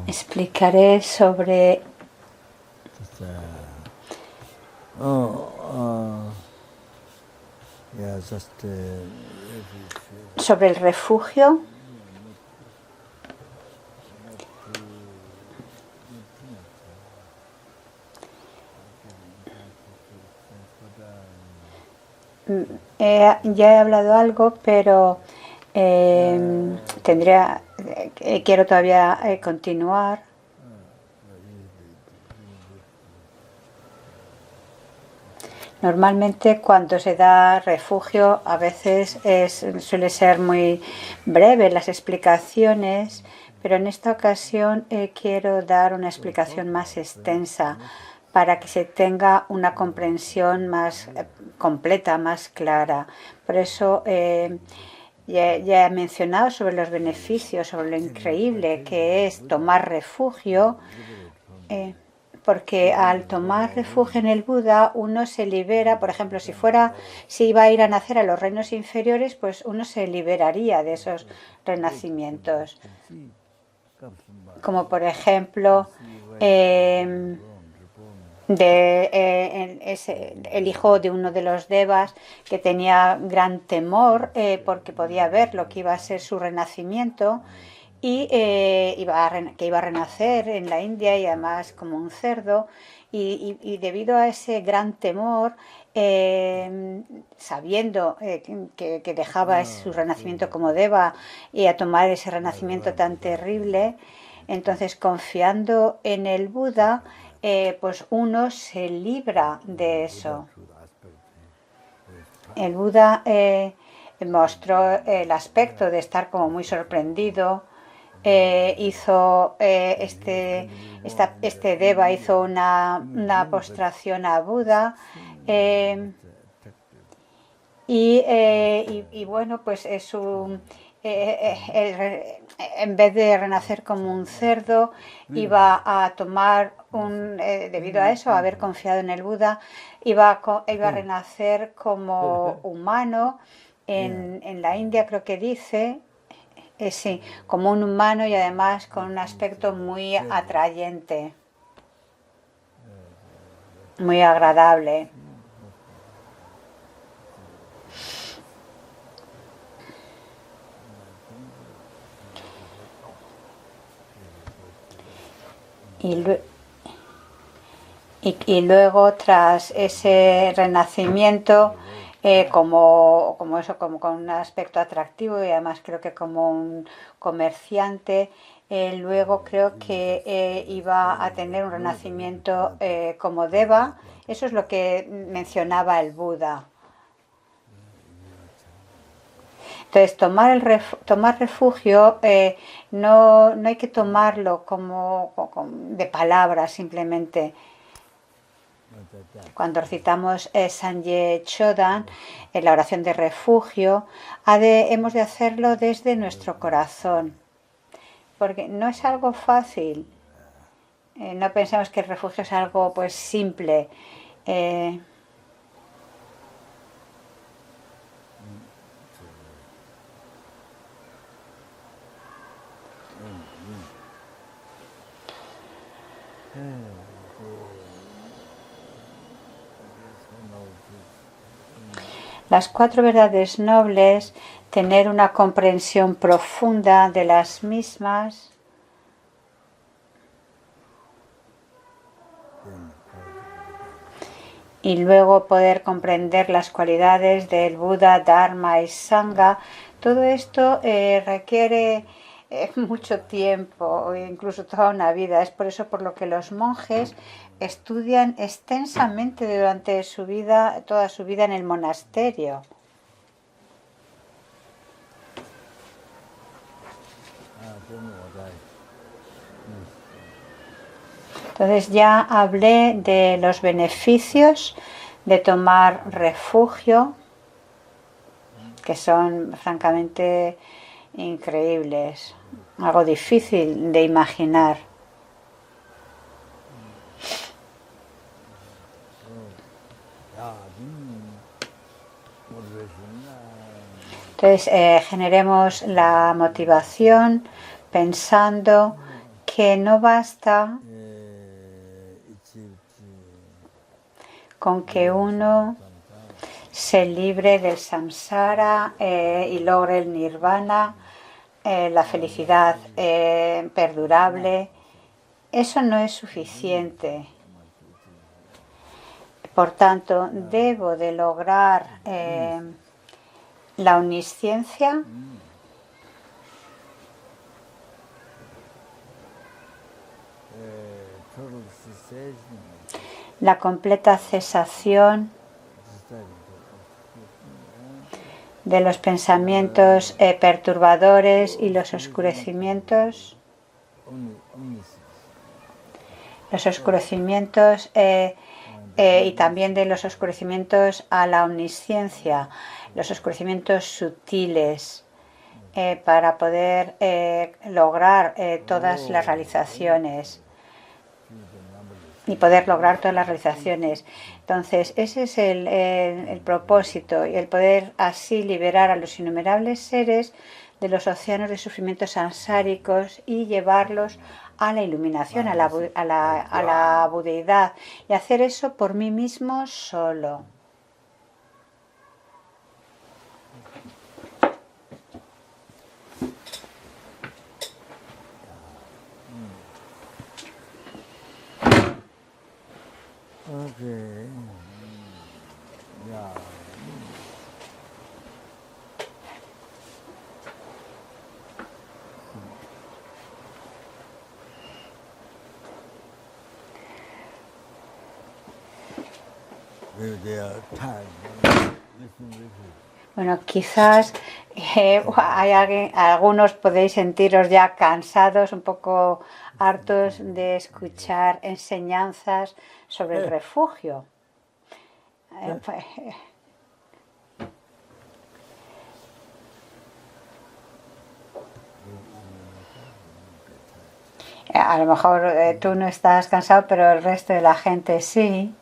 Explicaré sobre el refugio. Ya he hablado algo, pero quiero todavía continuar. Normalmente cuando se da refugio a veces suele ser muy breve las explicaciones, pero en esta ocasión quiero dar una explicación más extensa para que se tenga una comprensión más completa, más clara. Por eso ya he mencionado sobre los beneficios, sobre lo increíble que es tomar refugio, porque al tomar refugio en el Buda uno se libera. Por ejemplo, si iba a ir a nacer a los reinos inferiores, pues uno se liberaría de esos renacimientos. Como por ejemplo el hijo de uno de los devas que tenía gran temor porque podía ver lo que iba a ser su renacimiento y que iba a renacer en la India y además como un cerdo, y debido a ese gran temor, sabiendo que dejaba su renacimiento como deva y a tomar ese renacimiento tan terrible, entonces confiando en el Buda, pues uno se libra de eso. El Buda mostró el aspecto de estar como muy sorprendido. Este deva hizo una postración a Buda y bueno, pues en vez de renacer como un cerdo, iba a tomar debido a eso, a haber confiado en el Buda, iba a renacer como humano en la India, creo que dice. Sí, como un humano y además con un aspecto muy atrayente, muy agradable. Y luego, tras ese renacimiento, como con un aspecto atractivo y además creo que como un comerciante, luego creo que iba a tener un renacimiento como deva. Eso es lo que mencionaba el Buda. Entonces, tomar refugio no hay que tomarlo como de palabras simplemente. Cuando recitamos Sanje Chodan, en la oración de refugio, hemos de hacerlo desde nuestro corazón, porque no es algo fácil. No pensemos que el refugio es algo pues simple. Las 4 verdades nobles, tener una comprensión profunda de las mismas, y luego poder comprender las cualidades del Buda, Dharma y Sangha. Todo esto requiere mucho tiempo, incluso toda una vida. Es por eso por lo que los monjes estudian extensamente durante toda su vida en el monasterio. Entonces ya hablé de los beneficios de tomar refugio, que son francamente increíbles, algo difícil de imaginar. Entonces, generemos la motivación pensando que no basta con que uno se libre del samsara y logre el nirvana, la felicidad perdurable. Eso no es suficiente. Por tanto, debo de lograr la omnisciencia, la completa cesación de los pensamientos perturbadores y los oscurecimientos y también de los oscurecimientos a la omnisciencia, los oscurecimientos sutiles, para poder lograr todas las realizaciones y poder lograr todas las realizaciones. Entonces, ese es el propósito, y el poder así liberar a los innumerables seres de los océanos de sufrimientos sansáricos y llevarlos a la iluminación, a la budeidad, y hacer eso por mí mismo solo. Okay. Yeah. Bueno, quizás algunos podéis sentiros ya cansados, un poco hartos de escuchar enseñanzas sobre el refugio. A lo mejor tú no estás cansado, pero el resto de la gente sí.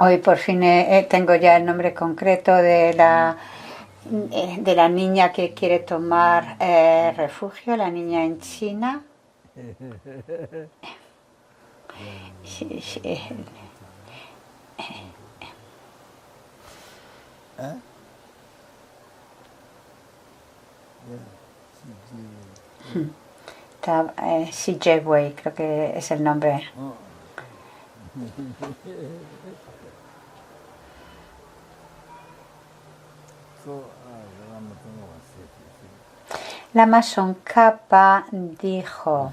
Hoy por fin tengo ya el nombre concreto de la niña que quiere tomar refugio, la niña en China. Xi Wei, creo que es el nombre. Lama Tsongkhapa dijo: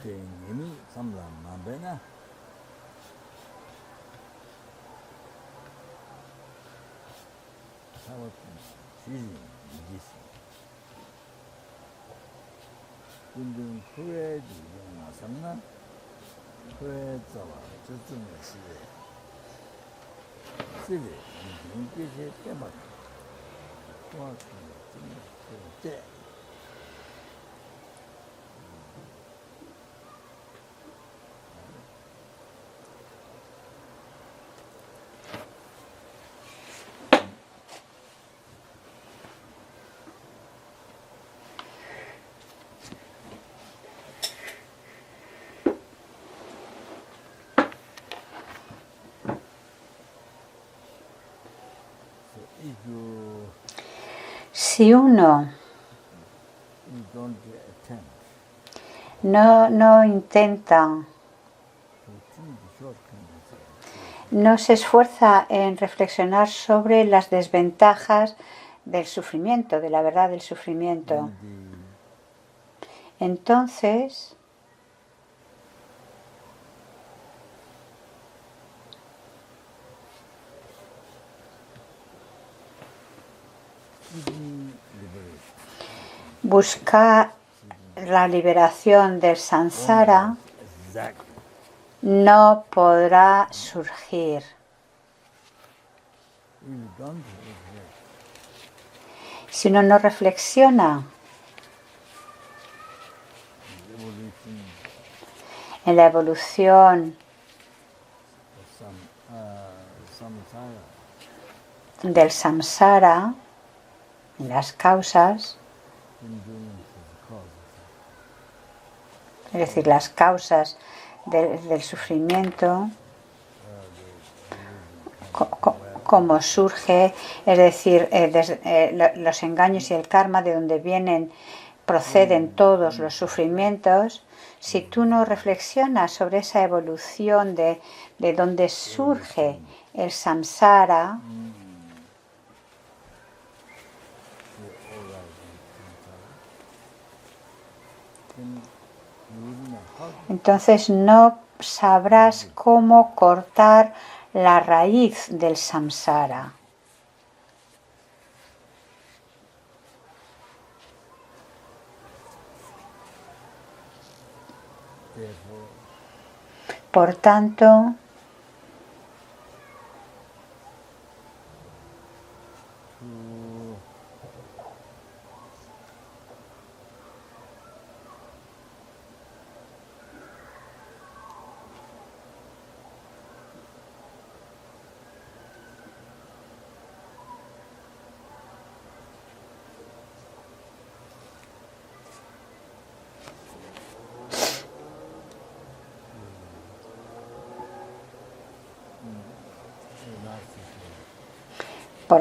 si uno no intenta, no se esfuerza en reflexionar sobre las desventajas del sufrimiento, de la verdad del sufrimiento, entonces buscar la liberación del samsara no podrá surgir Si uno no reflexiona evolution en la evolución of samsara, del samsara, en las causas, hindrance is causes. es decir, las causas del sufrimiento, cómo surge, es decir, los engaños y el karma de donde proceden todos los sufrimientos. Si tú no reflexionas sobre esa evolución de donde surge el samsara, entonces no sabrás cómo cortar la raíz del samsara. Por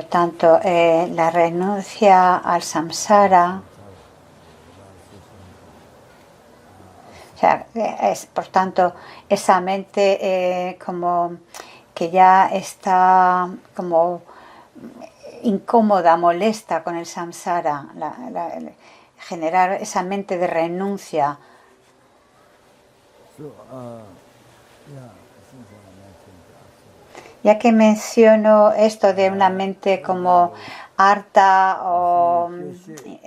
tanto, la renuncia al samsara, o sea, por tanto, esa mente como que ya está como incómoda, molesta con el samsara, generar esa mente de renuncia. Ya que menciono esto de una mente como harta o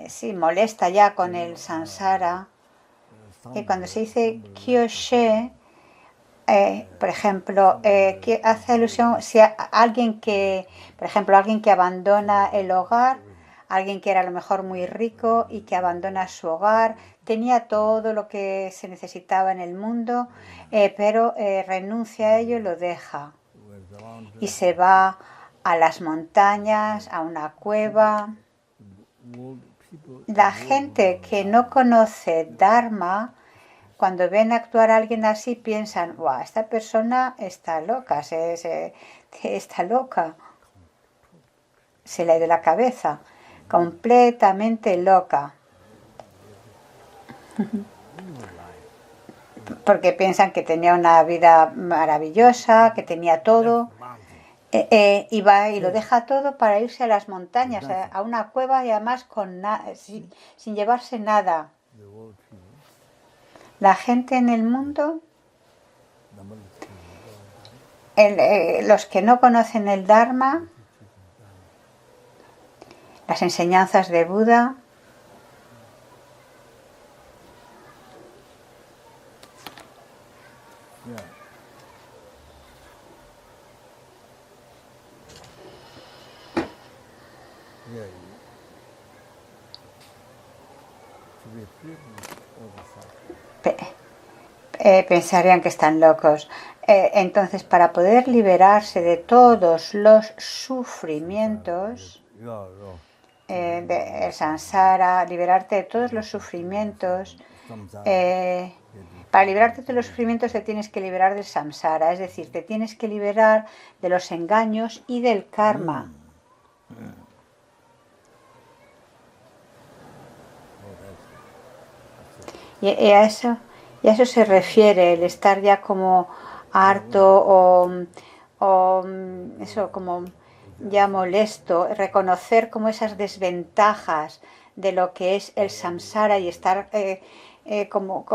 sí, molesta ya con el samsara, que cuando se dice kyoshe, por ejemplo, que hace alusión si alguien que, por ejemplo, alguien que abandona el hogar, alguien que era a lo mejor muy rico y que abandona su hogar, tenía todo lo que se necesitaba en el mundo, pero renuncia a ello y lo deja. Y se va a las montañas, a una cueva. La gente que no conoce Dharma, cuando ven actuar a alguien así, piensan, wow, esta persona está loca, está loca. Se le ha ido la cabeza, completamente loca. Porque piensan que tenía una vida maravillosa, que tenía todo. Y va y lo deja todo para irse a las montañas, a una cueva y además sin llevarse nada. La gente en el mundo, los que no conocen el Dharma, las enseñanzas de Buda, pensarían que están locos. Entonces, para poder liberarse de todos los sufrimientos, del samsara, liberarte de todos los sufrimientos, para liberarte de los sufrimientos te tienes que liberar del samsara, es decir, te tienes que liberar de los engaños y del karma. Y a eso se refiere el estar ya como harto o eso como ya molesto, reconocer como esas desventajas de lo que es el samsara y estar como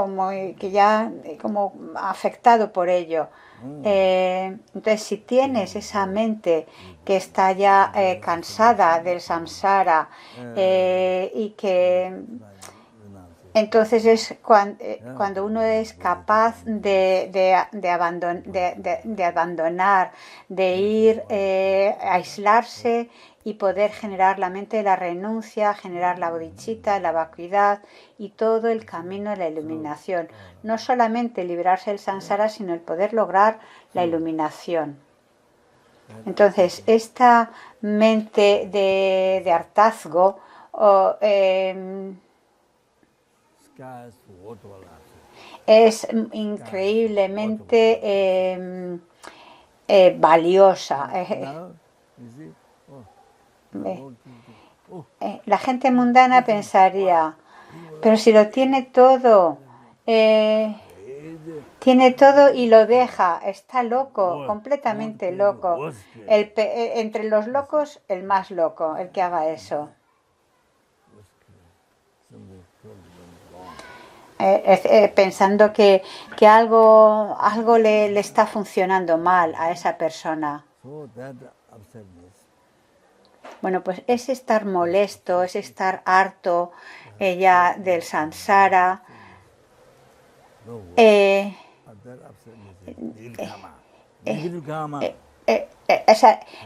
que ya como afectado por ello. Entonces, si tienes esa mente que está ya cansada del samsara y que Entonces es cuando uno es capaz de abandonar, de ir a aislarse y poder generar la mente de la renuncia, generar la bodhicitta, la vacuidad y todo el camino de la iluminación. No solamente librarse del samsara, sino el poder lograr la iluminación. Entonces, esta mente de hartazgo es increíblemente valiosa. La gente mundana pensaría, pero si lo tiene todo, tiene todo y lo deja, está loco, completamente loco. Entre los locos, el más loco, el que haga eso. Pensando que algo le está funcionando mal a esa persona. Bueno, pues es estar molesto, es estar harto ya del samsara.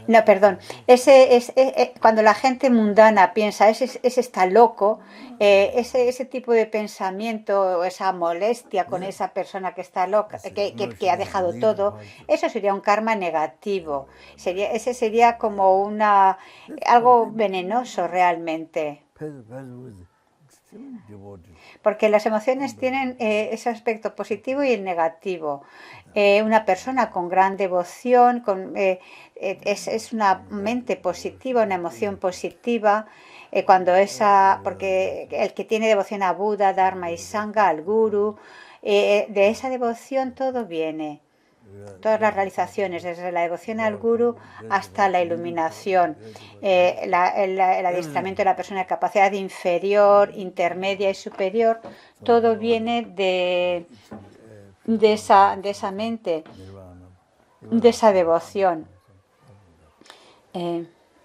No, perdón. Cuando la gente mundana piensa, ese está loco, ese tipo de pensamiento, esa molestia con esa persona que está loca, que ha dejado todo, eso sería un karma negativo. Ese sería como algo venenoso realmente. Porque las emociones tienen ese aspecto positivo y el negativo. Una persona con gran devoción es una mente positiva, una emoción positiva. Porque el que tiene devoción a Buda, Dharma y Sangha, al Guru, de esa devoción todo viene. Todas las realizaciones, desde la devoción al Guru hasta la iluminación, el adiestramiento de la persona de capacidad inferior, intermedia y superior, todo viene de esa mente, de esa devoción.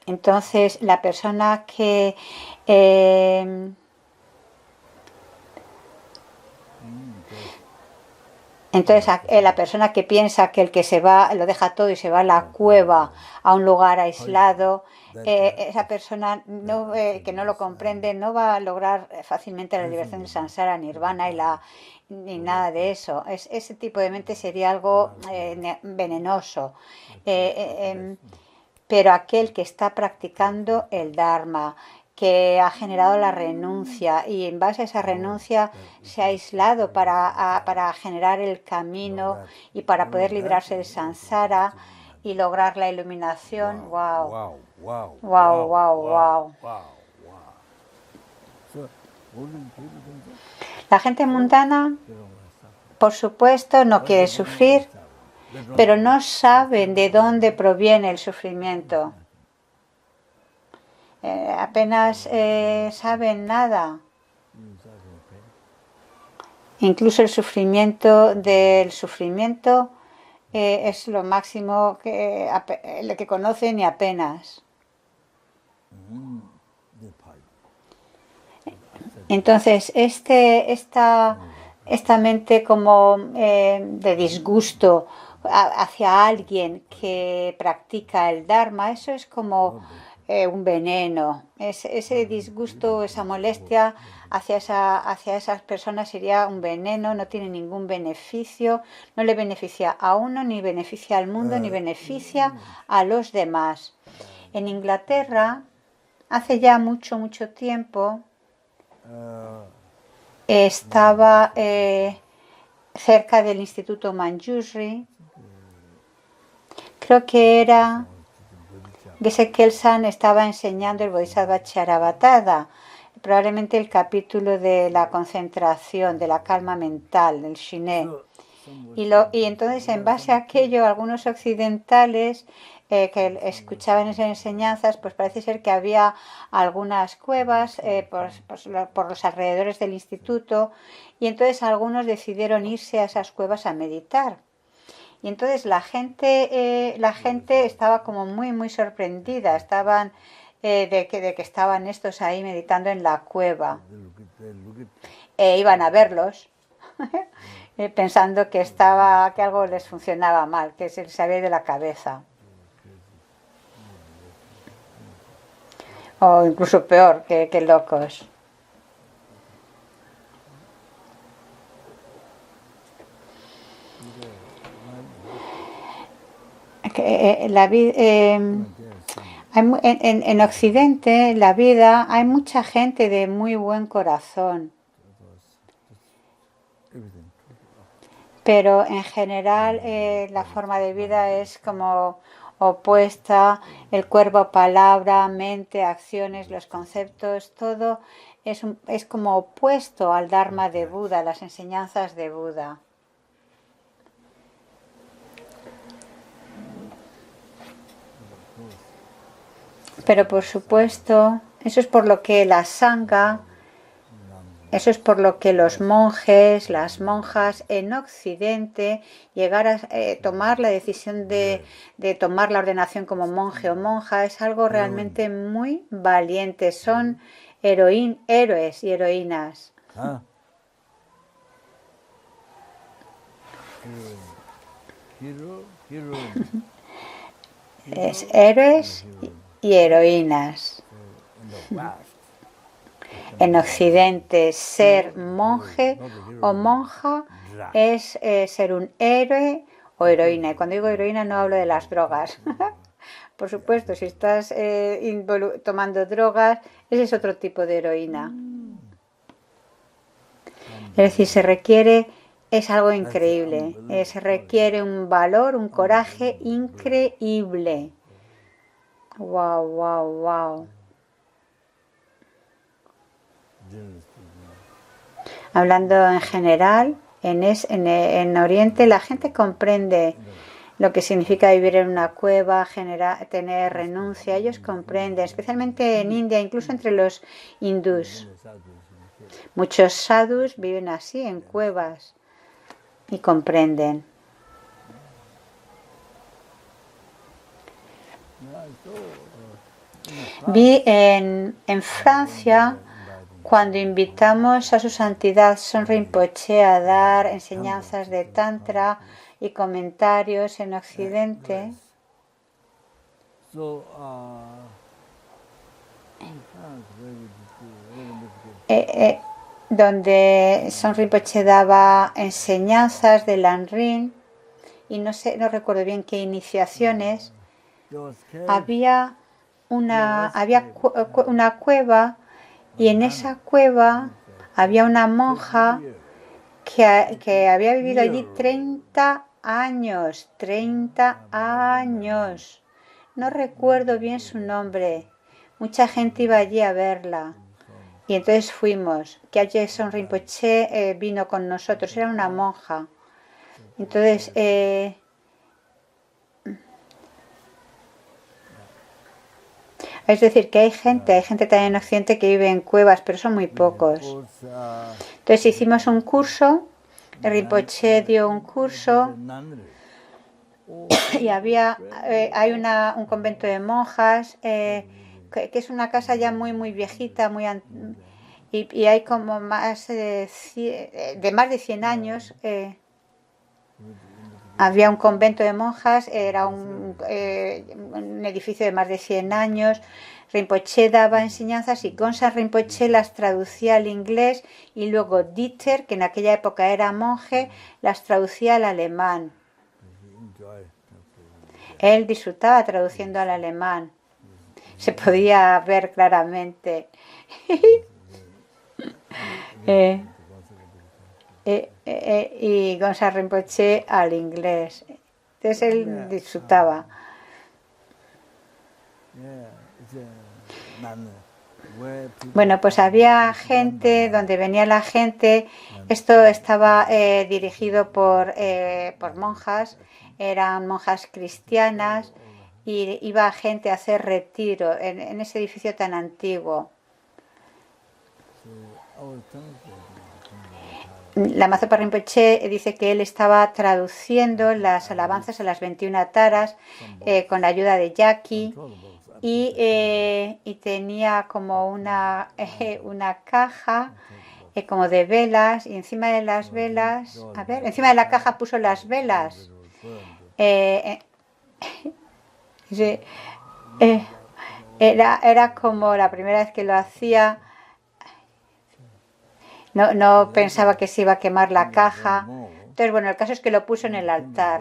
Entonces, la persona que la persona que piensa que el que se va, lo deja todo y se va a la cueva, a un lugar aislado, esa persona que no lo comprende no va a lograr fácilmente la liberación del samsara, nirvana ni nada de eso. Ese tipo de mente sería algo venenoso. Pero aquel que está practicando el Dharma, que ha generado la renuncia y en base a esa renuncia se ha aislado para generar el camino y para poder librarse del samsara y lograr la iluminación. ¡Wow! ¡Wow! ¡Wow! ¡Wow! La gente mundana, por supuesto, no quiere sufrir, pero no saben de dónde proviene el sufrimiento. Apenas saben nada. Incluso el sufrimiento del sufrimiento es lo máximo que conocen y apenas. Entonces, esta mente como de disgusto hacia alguien que practica el Dharma, eso es como un veneno. Ese disgusto, esa molestia hacia esas personas sería un veneno, no tiene ningún beneficio, no le beneficia a uno, ni beneficia al mundo, ni beneficia a los demás. En Inglaterra, hace ya mucho, mucho tiempo, estaba cerca del Instituto Manjushri, creo que era Geshe Kelsang, estaba enseñando el Bodhisattva Charabhatada, probablemente el capítulo de la concentración, de la calma mental, del Shiné. Y entonces, en base a aquello, algunos occidentales que escuchaban esas enseñanzas, pues parece ser que había algunas cuevas por los alrededores del instituto, y entonces algunos decidieron irse a esas cuevas a meditar. Y entonces la gente estaba como muy, muy sorprendida, estaban de que estaban estos ahí meditando en la cueva. iban a verlos pensando que algo les funcionaba mal, que se les había ido la cabeza. O incluso peor, que locos. En Occidente, la vida, hay mucha gente de muy buen corazón, pero en general la forma de vida es como opuesta, el cuerpo, palabra, mente, acciones, los conceptos, todo es como opuesto al Dharma de Buda, las enseñanzas de Buda. Pero por supuesto, eso es por lo que la Sangha, eso es por lo que los monjes, las monjas en Occidente llegar a tomar la decisión de tomar la ordenación como monje o monja es algo realmente muy valiente. Son héroes y heroínas. Es héroes y heroínas. En Occidente, ser monje o monja es ser un héroe o heroína. Y cuando digo heroína no hablo de las drogas. Por supuesto, si estás tomando drogas, ese es otro tipo de heroína. Es decir, es algo increíble. Se requiere un valor, un coraje increíble. Wow, wow, wow. Hablando en general, en Oriente la gente comprende lo que significa vivir en una cueva, tener renuncia. Ellos comprenden, especialmente en India, incluso entre los hindús. Muchos sadhus viven así, en cuevas, y comprenden. Vi en Francia, cuando invitamos a su santidad Son Rinpoche a dar enseñanzas de Tantra y comentarios en Occidente, donde Son Rinpoche daba enseñanzas de Lanrin, y no recuerdo bien qué iniciaciones, había una cueva, y en esa cueva había una monja que había vivido allí 30 años. No recuerdo bien su nombre. Mucha gente iba allí a verla. Y entonces fuimos. Kyalche Son Rinpoche vino con nosotros. Era una monja. Entonces, es decir, que hay gente también en Occidente que vive en cuevas, pero son muy pocos. Entonces hicimos un curso, Rinpoche dio un curso y hay un convento de monjas que es una casa ya muy, muy viejita, y hay como más de más de 100 años. Había un convento de monjas, era un edificio de más de 100 años. Rinpoche daba enseñanzas y Gonsan Rinpoche las traducía al inglés, y luego Dieter, que en aquella época era monje, las traducía al alemán. Él disfrutaba traduciendo al alemán. Se podía ver claramente. Y Gonsan Rinpoche al inglés. Entonces él disfrutaba. Bueno, pues había gente, donde venía la gente, esto estaba dirigido por monjas, eran monjas cristianas, y iba gente a hacer retiro en ese edificio tan antiguo. La Mazopa Rinpoche dice que él estaba traduciendo las alabanzas a las 21 taras con la ayuda de Jackie, y tenía como una caja como de velas, y encima de las velas, a ver, encima de la caja puso las velas. Sí, era como la primera vez que lo hacía. No pensaba que se iba a quemar la caja. Entonces, bueno, el caso es que lo puso en el altar.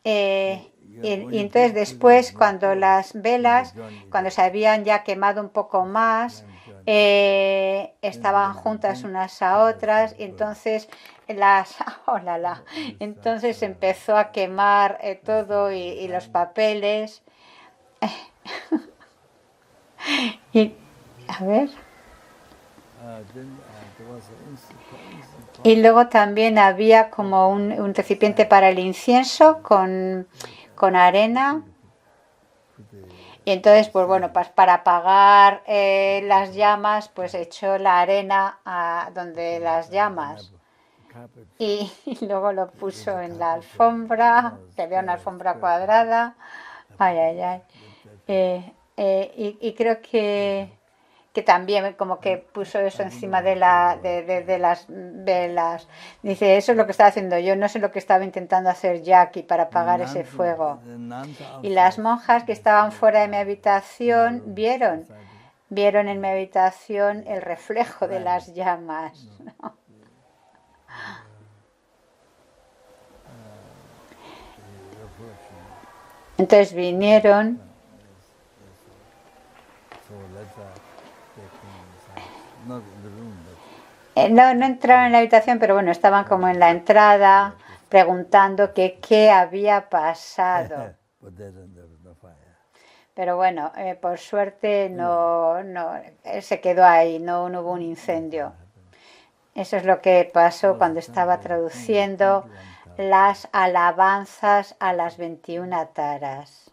Y entonces después, cuando las velas, cuando se habían ya quemado un poco más, estaban juntas unas a otras, y entonces entonces empezó a quemar todo y los papeles. Y, a ver. Y luego también había como un recipiente para el incienso con arena. Y entonces, pues bueno, para apagar las llamas, pues echó la arena a donde las llamas. Y luego lo puso en la alfombra, que había una alfombra cuadrada. Ay, ay, ay. Y creo que también como que puso eso encima de las velas. Dice, eso es lo que estaba haciendo yo, no sé lo que estaba intentando hacer Jackie para apagar ese fuego. Y las monjas que estaban fuera de mi habitación vieron en mi habitación el reflejo de las llamas. Entonces vinieron. No entraron en la habitación, pero bueno, estaban como en la entrada preguntando que qué había pasado. Pero bueno, por suerte no se quedó ahí, no hubo un incendio. Eso es lo que pasó cuando estaba traduciendo las alabanzas a las 21 taras.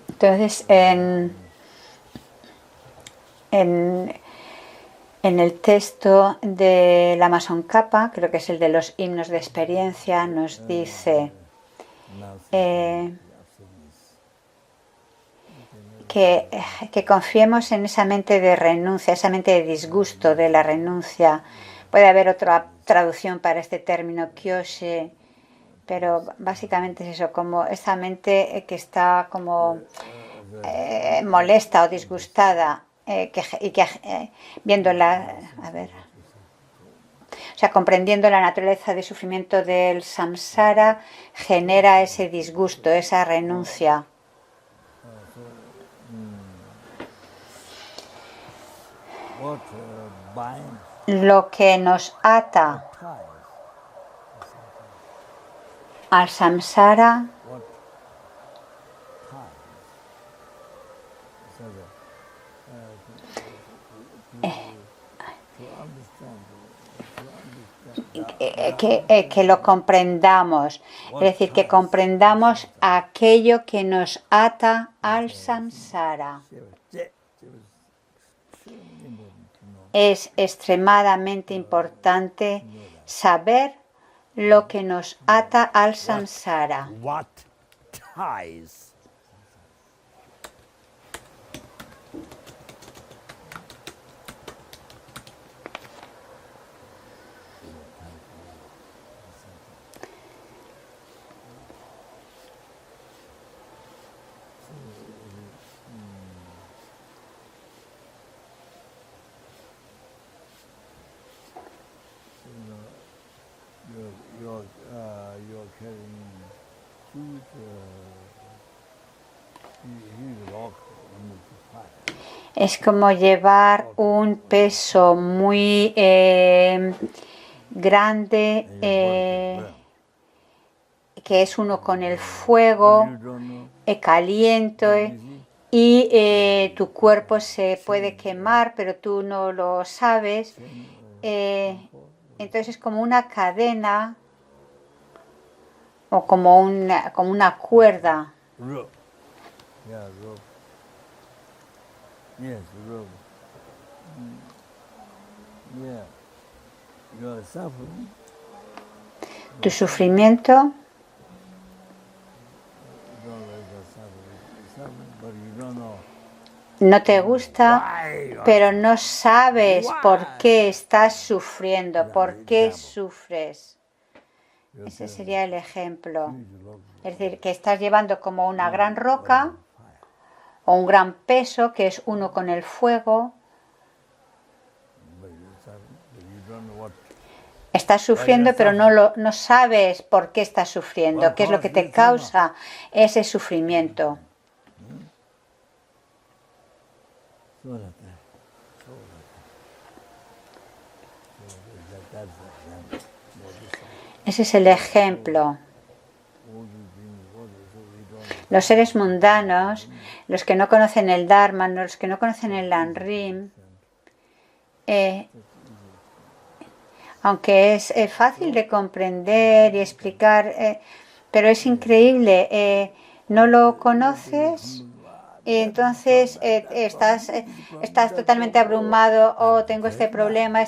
Entonces, en el texto de la Masonkapa, creo que es el de los himnos de experiencia, nos dice que confiemos en esa mente de renuncia, esa mente de disgusto de la renuncia. Puede haber otra traducción para este término, kyoshe, pero básicamente es eso, como esa mente que está como molesta o disgustada, viéndola, a ver, o sea, comprendiendo la naturaleza de sufrimiento del samsara, genera ese disgusto, esa renuncia. Lo que nos ata al samsara que lo comprendamos, es decir, que comprendamos aquello que nos ata al samsara. Es extremadamente importante saber lo que nos ata al samsara. Es como llevar un peso muy grande que es uno con el fuego caliente y tu cuerpo se puede quemar, pero tú no lo sabes. Entonces es como una cadena o como una cuerda. Your suffering, Tu sufrimiento you don't like the suffering, but you don't know no te gusta, why you are pero no sabes por qué estás sufriendo, por qué sufres. suffering. Ese sería el ejemplo. Huge love, Es decir, que estás llevando como una gran roca fire. o un gran peso que es uno con el fuego. But you're suffering, but you don't know what. Estás sufriendo, pero no sabes por qué estás sufriendo, qué es lo que te causa ese sufrimiento. So that's the example. Ese es el ejemplo. Los seres mundanos, los que no conocen el Dharma, los que no conocen el Lanrim, aunque es fácil de comprender y explicar, pero es increíble, no lo conoces y entonces estás totalmente abrumado. Oh, tengo este problema,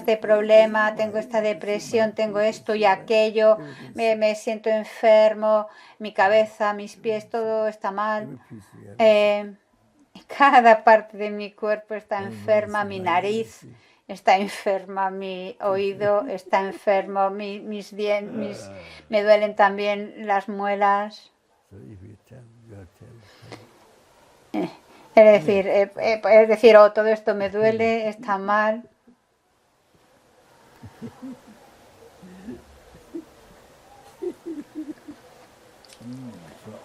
tengo esta depresión, tengo esto y aquello, me siento enfermo, mi cabeza, mis pies, todo está mal. Cada parte de mi cuerpo está enferma, mi nariz está enferma, mi oído está enfermo, me duelen también las muelas. So if you tell, you are telling. Es decir, oh, todo esto me duele, está mal. So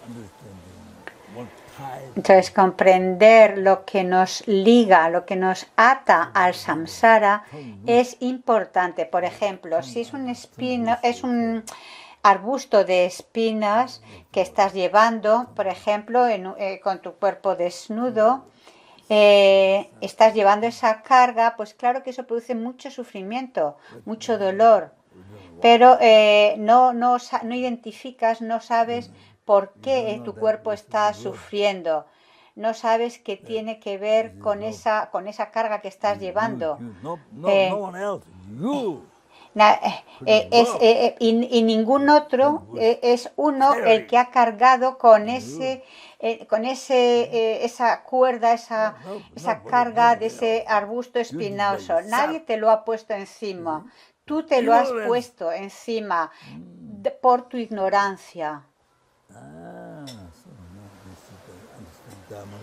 understanding what type Entonces, comprender lo que nos liga, lo que nos ata al samsara es importante. Por ejemplo, si es un espino, es un arbusto de espinas que estás llevando, por ejemplo, con tu cuerpo desnudo, estás llevando esa carga, pues claro que eso produce mucho sufrimiento, mucho dolor. Pero no identificas, no sabes por qué tu cuerpo está sufriendo. No sabes que tiene que ver con esa carga que estás llevando. no one else, you. Y ningún otro es uno el que ha cargado con esa cuerda, esa carga de ese arbusto espinoso. Nadie te lo ha puesto encima. Tú te lo has puesto encima por tu ignorancia. So now this is the Dharma,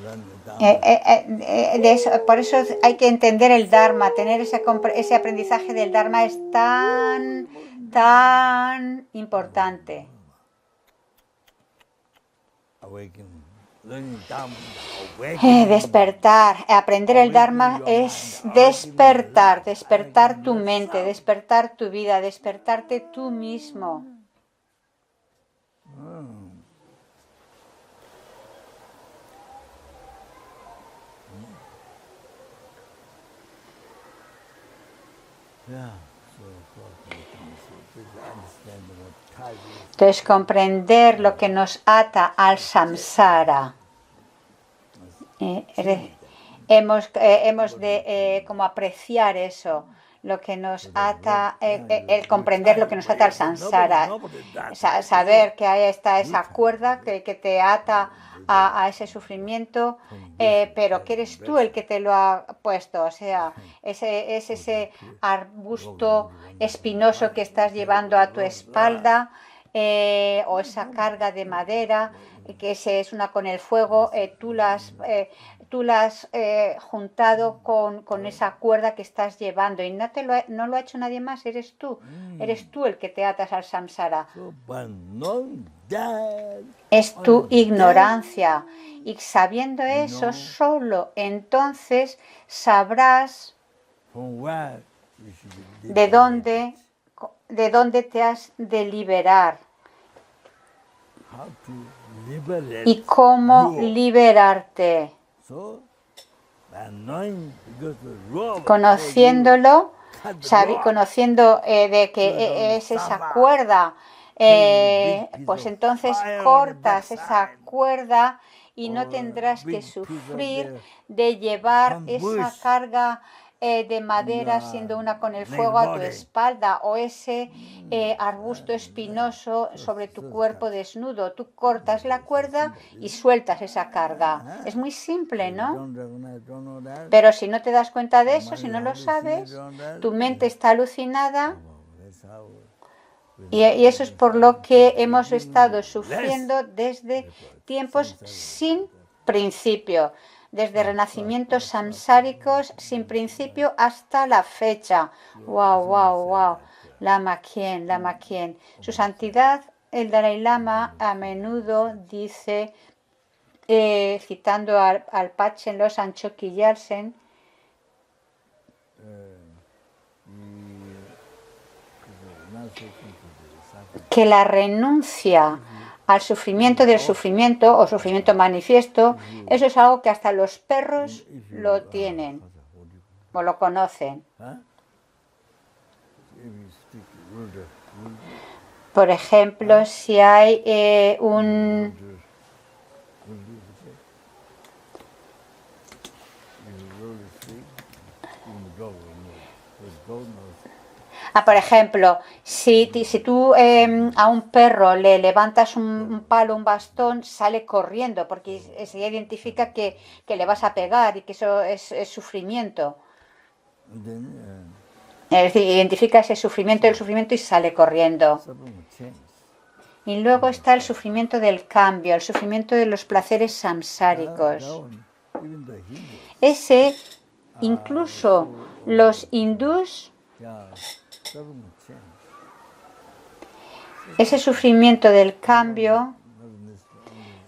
Por eso hay que entender el Dharma, tener ese aprendizaje del Dharma es tan importante. awakening, learning Dharma, awakening. Despertar, aprender el Dharma es despertar tu mente, despertar tu vida, despertarte tú mismo. Yeah, so understand what type is. Entonces, comprender lo que nos ata al samsara. Hemos de como apreciar eso, lo que nos ata, el comprender lo que nos ata al samsara, saber que está esa cuerda que te ata a ese sufrimiento, pero que eres tú el que te lo ha puesto, o sea, es ese arbusto espinoso que estás llevando a tu espalda, o esa carga de madera que es una con el fuego, tú la has juntado con esa cuerda que estás llevando y no lo ha hecho nadie más, eres tú el que te atas al samsara. So, but knowing that, Es tu ignorancia y sabiendo eso solo entonces sabrás from where you should be de dónde te has de liberar how to liberate. y cómo you. liberarte. So, by knowing, because the raw Conociéndolo, cut the rope, conociendo de que es esa cuerda, pues entonces cortas esa cuerda y no tendrás que sufrir de llevar esa carga de madera siendo una con el fuego a tu espalda, o ese arbusto espinoso sobre tu cuerpo desnudo. Tú cortas la cuerda y sueltas esa carga. Es muy simple, ¿no? Pero si no te das cuenta de eso, si no lo sabes, tu mente está alucinada. Y eso es por lo que hemos estado sufriendo desde tiempos sin principio, desde renacimientos samsáricos sin principio hasta la fecha. ¡Wow, wow, wow! Lama Khyentse. Su Santidad, el Dalai Lama, a menudo dice, citando al Panchen Losang Chokyi Gyaltsen, que la renuncia al sufrimiento del sufrimiento o sufrimiento manifiesto, eso es algo que hasta los perros lo tienen o lo conocen. Por ejemplo, si hay por ejemplo, si tú a un perro le levantas un palo, un bastón, sale corriendo porque se identifica que le vas a pegar y que eso es sufrimiento. Es decir, identifica ese sufrimiento, el sufrimiento y sale corriendo. Y luego está el sufrimiento del cambio, el sufrimiento de los placeres samsáricos. Ese, incluso los hindús, ese sufrimiento del cambio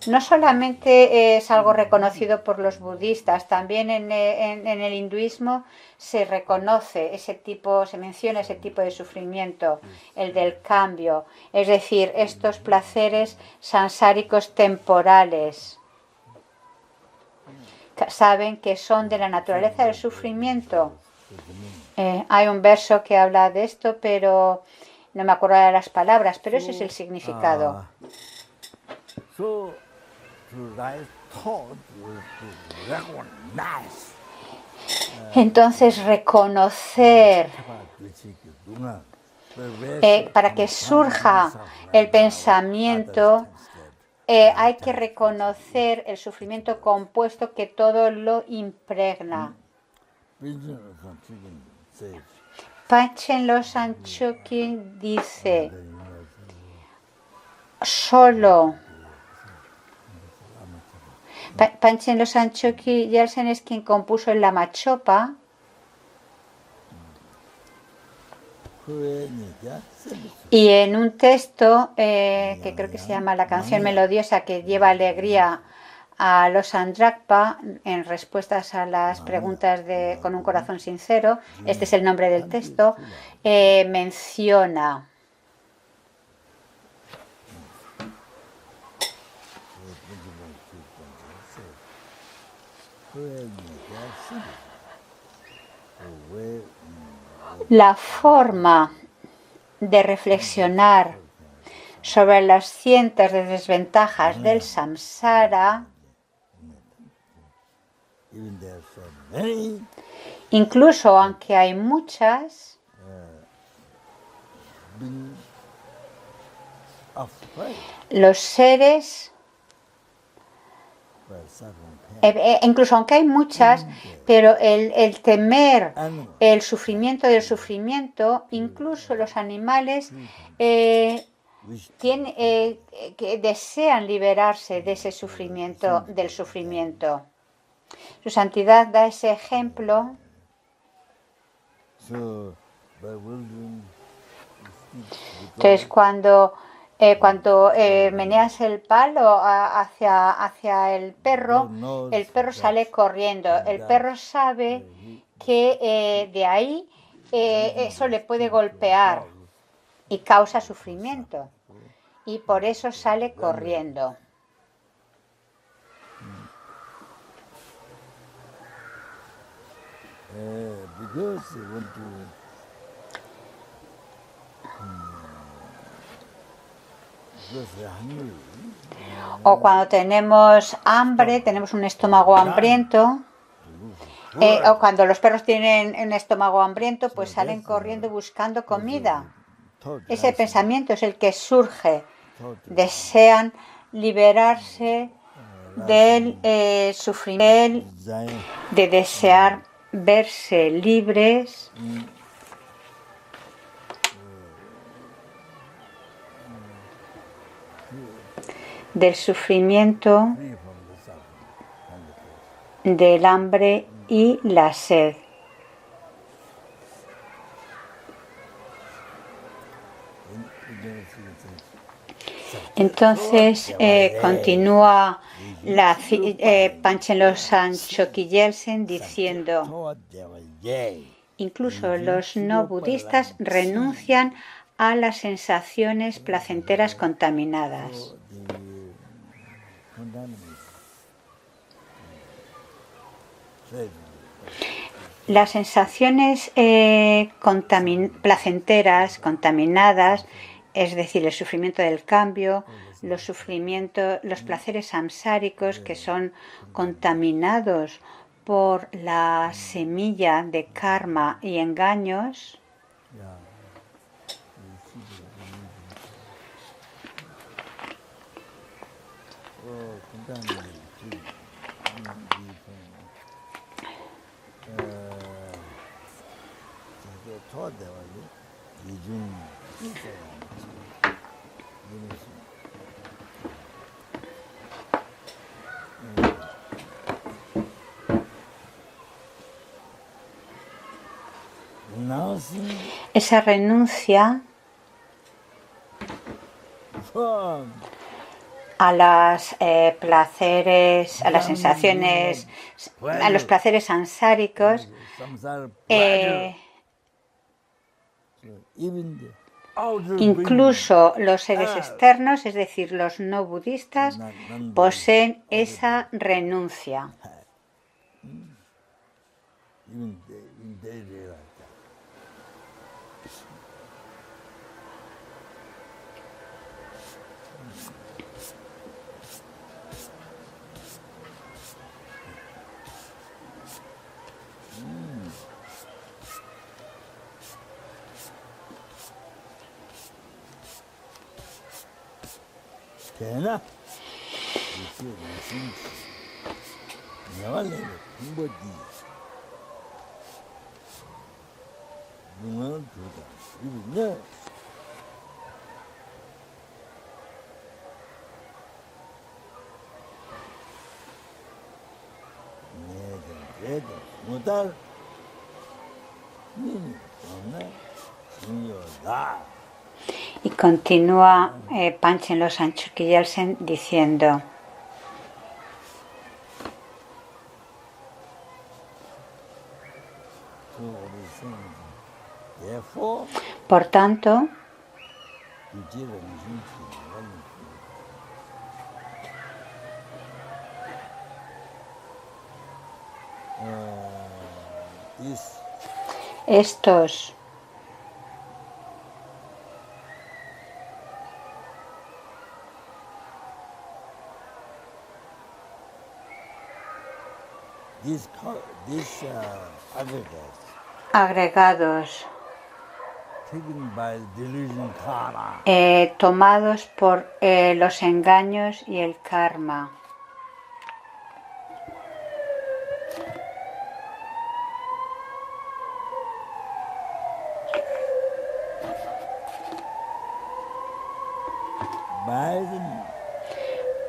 no solamente es algo reconocido por los budistas, también en el hinduismo se reconoce se menciona ese tipo de sufrimiento, el del cambio, es decir, estos placeres sansáricos temporales. Saben que son de la naturaleza del sufrimiento. Hay un verso que habla de esto, pero no me acuerdo de las palabras, pero ese es el significado. Entonces, reconocer, para que surja el pensamiento, hay que reconocer el sufrimiento compuesto que todo lo impregna. Panchen Losang Chokyi dice, solo Panchen Losang Chokyi Gyaltsen es quien compuso el Lama Chopa, y en un texto que creo que se llama La canción melodiosa que lleva alegría a Losang Drakpa, en respuestas a las preguntas con un corazón sincero, este es el nombre del texto, menciona la forma de reflexionar sobre las cientos de desventajas del samsara, incluso aunque hay muchas, los seres, incluso aunque hay muchas, pero el temer el sufrimiento del sufrimiento, incluso los animales que desean liberarse de ese sufrimiento, del sufrimiento. Su Santidad da ese ejemplo. Entonces, cuando meneas el palo hacia el perro sale corriendo. El perro sabe que de ahí eso le puede golpear y causa sufrimiento. Y por eso sale corriendo. O cuando tenemos hambre, tenemos un estómago hambriento, o cuando los perros tienen un estómago hambriento, pues salen corriendo buscando comida. Ese pensamiento es el que surge. Desean liberarse del sufrimiento, de desear verse libres del sufrimiento, del hambre y la sed. Entonces continúa Panchen Losang Chokyi Yelsen diciendo: incluso los no budistas renuncian a las sensaciones placenteras contaminadas. Las sensaciones placenteras contaminadas, es decir, el sufrimiento del cambio, los placeres samsáricos que son contaminados por la semilla de karma y engaños, esa renuncia a los placeres, a las sensaciones, a los placeres samsáricos, incluso los seres externos, es decir, los no budistas, poseen esa renuncia. Y continúa Panchen Losang Chokyi Yelsen diciendo: por tanto, estos agregados tomados por los engaños y el karma,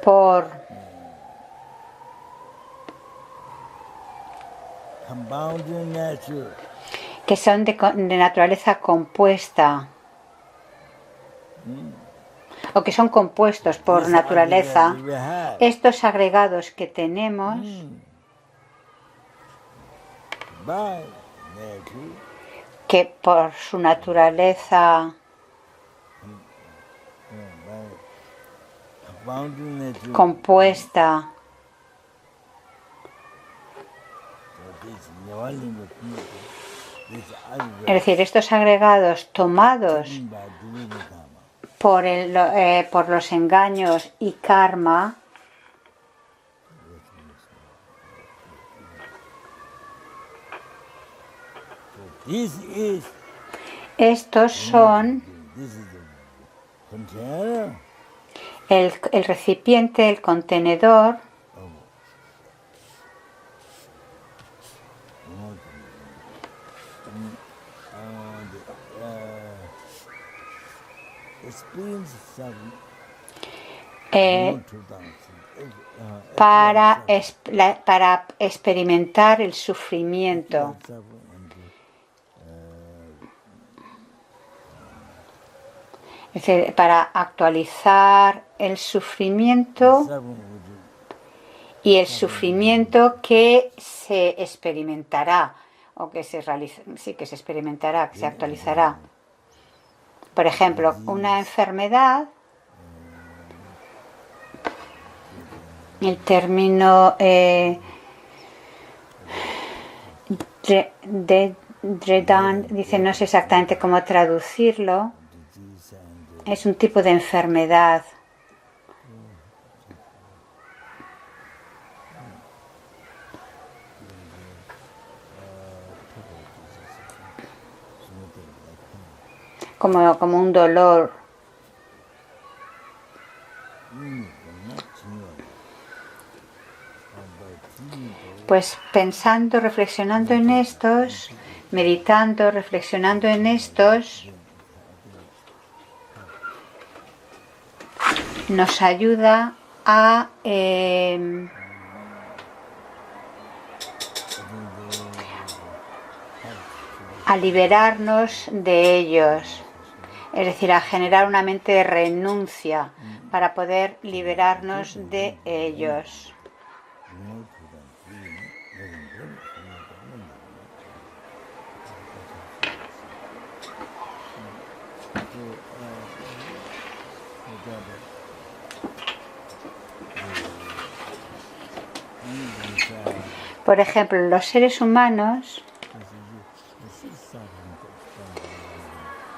por que son de naturaleza compuesta o que son compuestos por naturaleza, estos agregados que tenemos que por su naturaleza compuesta es decir, estos agregados tomados por los engaños y karma This is Estos son this is the container el recipiente, el contenedor of experience suffering. eh, To dance. para experimentar el sufrimiento. Es decir, para actualizar el sufrimiento y el sufrimiento que se experimentará o que se realiza, sí, que se experimentará, que se actualizará. Por ejemplo, una enfermedad, el término Dredan, dice, no sé exactamente cómo traducirlo, es un tipo de enfermedad. Como un dolor. Pues pensando, reflexionando en estos, meditando, reflexionando en estos, nos ayuda a liberarnos de ellos, es decir, a generar una mente de renuncia para poder liberarnos de ellos. Por ejemplo, los seres humanos,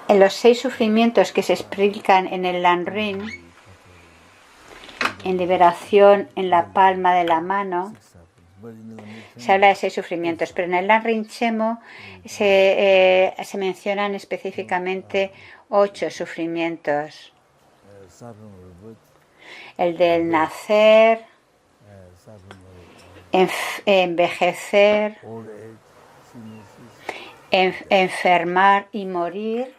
en los 6 sufrimientos que se explican en el Lanrin, en liberación en la palma de la mano, se habla de 6 sufrimientos, pero en el Lanrin Chemo se mencionan específicamente 8 sufrimientos. El del nacer, envejecer, enfermar y morir.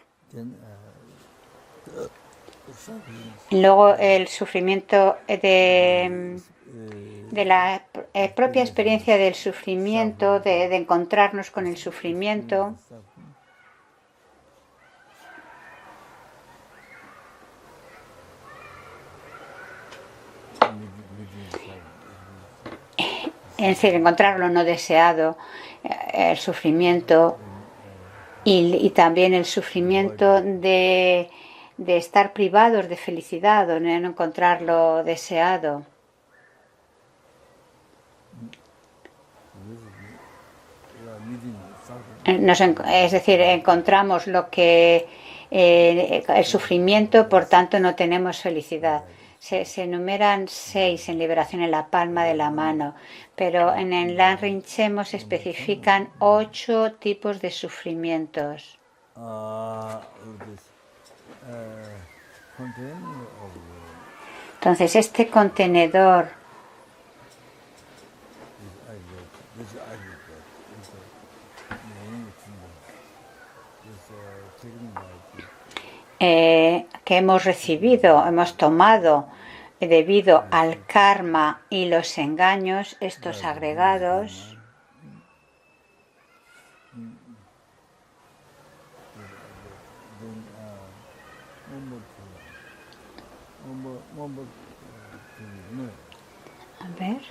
Luego el sufrimiento de la propia experiencia del sufrimiento, de encontrarnos con el sufrimiento. Es decir, encontrar lo no deseado, el sufrimiento y también el sufrimiento de estar privados de felicidad o no encontrar lo deseado. Es decir, encontramos lo que el sufrimiento, por tanto no tenemos felicidad. Se enumeran 6 en liberación en la palma de la mano, pero en el Lanrin Chemo se especifican 8 tipos de sufrimientos. Entonces, este contenedor que hemos recibido, hemos tomado debido al karma y los engaños, estos agregados, a ver.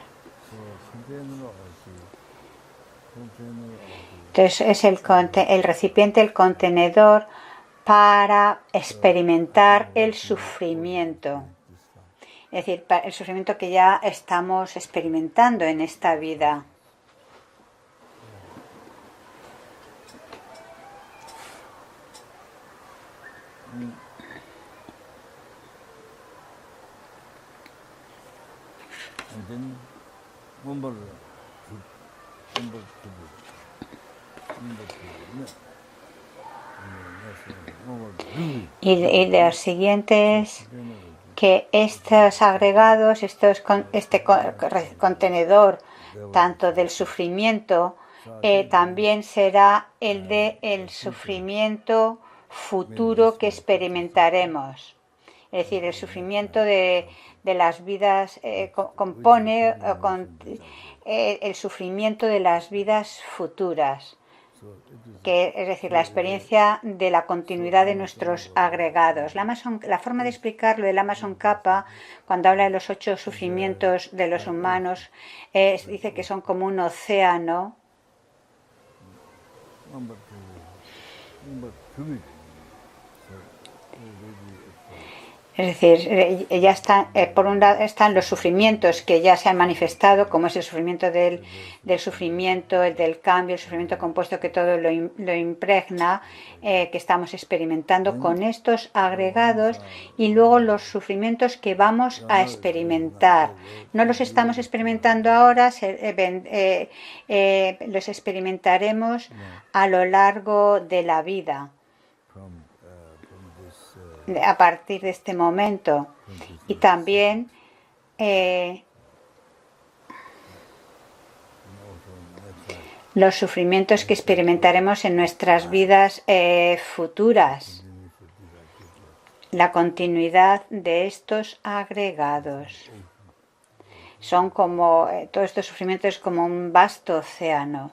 Entonces es el recipiente, el contenedor para experimentar el sufrimiento. Es decir, el sufrimiento que ya estamos experimentando en esta vida. Y de los siguientes, que estos agregados, contenedor tanto del sufrimiento, también será el de el sufrimiento futuro que experimentaremos. Es decir, el sufrimiento de las vidas compone el sufrimiento de las vidas futuras, es decir, la experiencia de la continuidad de nuestros agregados. La forma de explicarlo del Amazon Kappa, cuando habla de los 8 sufrimientos de los humanos, dice que son como un océano. Es decir, ya están, por un lado están los sufrimientos que ya se han manifestado, como es el sufrimiento del sufrimiento, el del cambio, el sufrimiento compuesto que todo lo impregna, que estamos experimentando con estos agregados, y luego los sufrimientos que vamos a experimentar. No los estamos experimentando ahora, los experimentaremos a lo largo de la vida. A partir de este momento, y también los sufrimientos que experimentaremos en nuestras vidas futuras, la continuidad de estos agregados. Son como, todos estos sufrimientos como un vasto océano.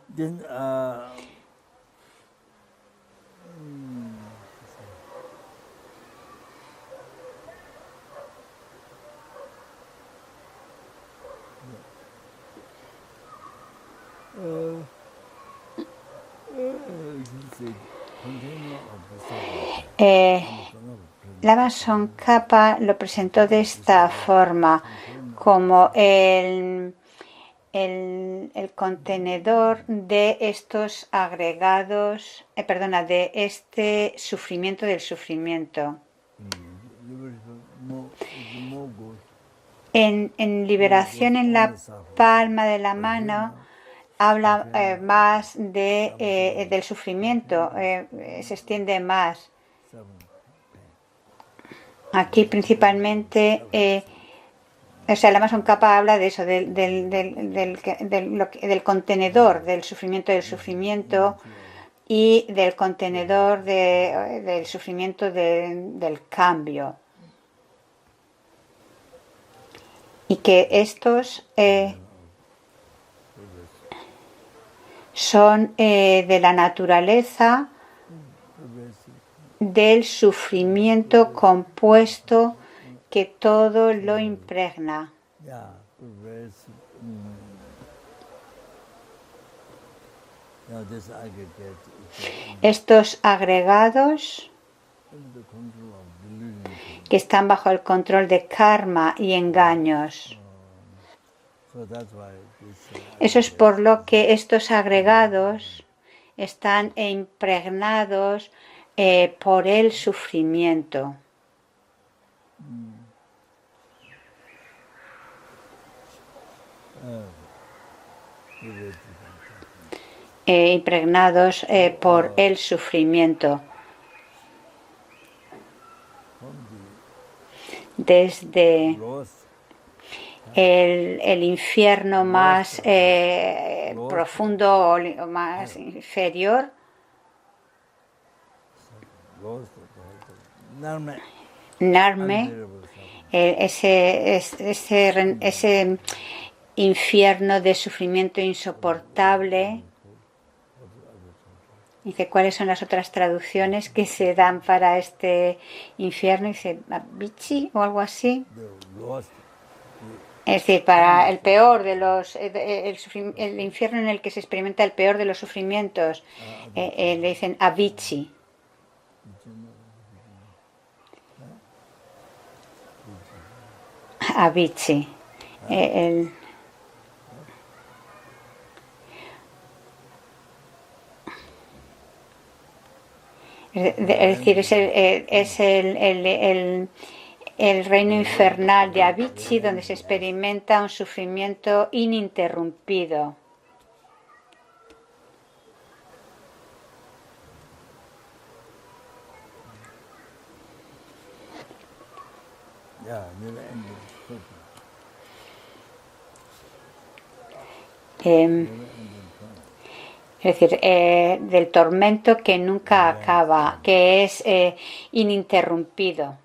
La Amazon Kappa lo presentó de esta forma, como el contenedor de estos agregados, de este sufrimiento del sufrimiento. En liberación en la palma de la mano, habla más del sufrimiento, se extiende más. Aquí principalmente, la Amazon Kappa habla de eso, del contenedor del sufrimiento y del contenedor del sufrimiento del cambio. Y que estos son de la naturaleza del sufrimiento compuesto que todo lo impregna. Estos agregados que están bajo el control de karma y engaños. Eso es por lo que estos agregados están impregnados por el sufrimiento. Impregnados por el sufrimiento. Desde el infierno más profundo o más inferior, Narme, ese infierno de sufrimiento insoportable. Dice, ¿cuáles son las otras traducciones que se dan para este infierno? Dice, Bichi o algo así. Es decir, para el peor de los, el infierno en el que se experimenta el peor de los sufrimientos, le dicen Avicii. Avicii. Es decir, es el reino infernal de Avicii, donde se experimenta un sufrimiento ininterrumpido. Yeah, never ending suffering. Em, Never ending pain. Es decir, del tormento que nunca acaba, que es ininterrumpido.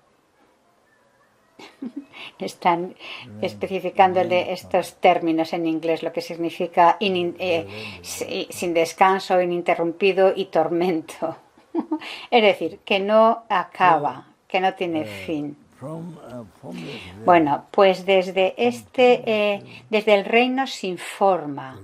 Están especificándole estos términos en inglés, lo que significa sin descanso, ininterrumpido y tormento. Es decir, que no acaba, que no tiene fin. From formless realm, Bueno, pues desde desde el reino sin forma,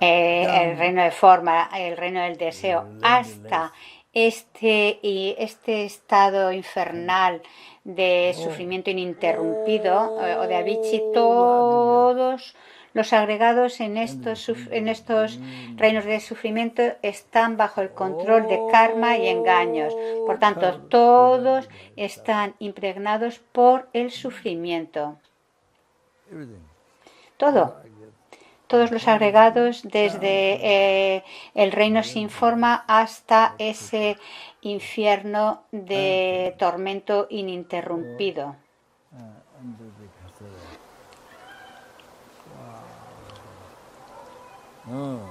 el reino de forma, el reino del deseo, hasta este estado infernal de sufrimiento ininterrumpido o de Avicii, todos los agregados en estos reinos de sufrimiento están bajo el control de karma y engaños. Por tanto, todos están impregnados por el sufrimiento. everything. Todo. Todos los agregados desde el reino sin forma hasta ese infierno de tormento ininterrumpido. Under the castle. Wow. Oh.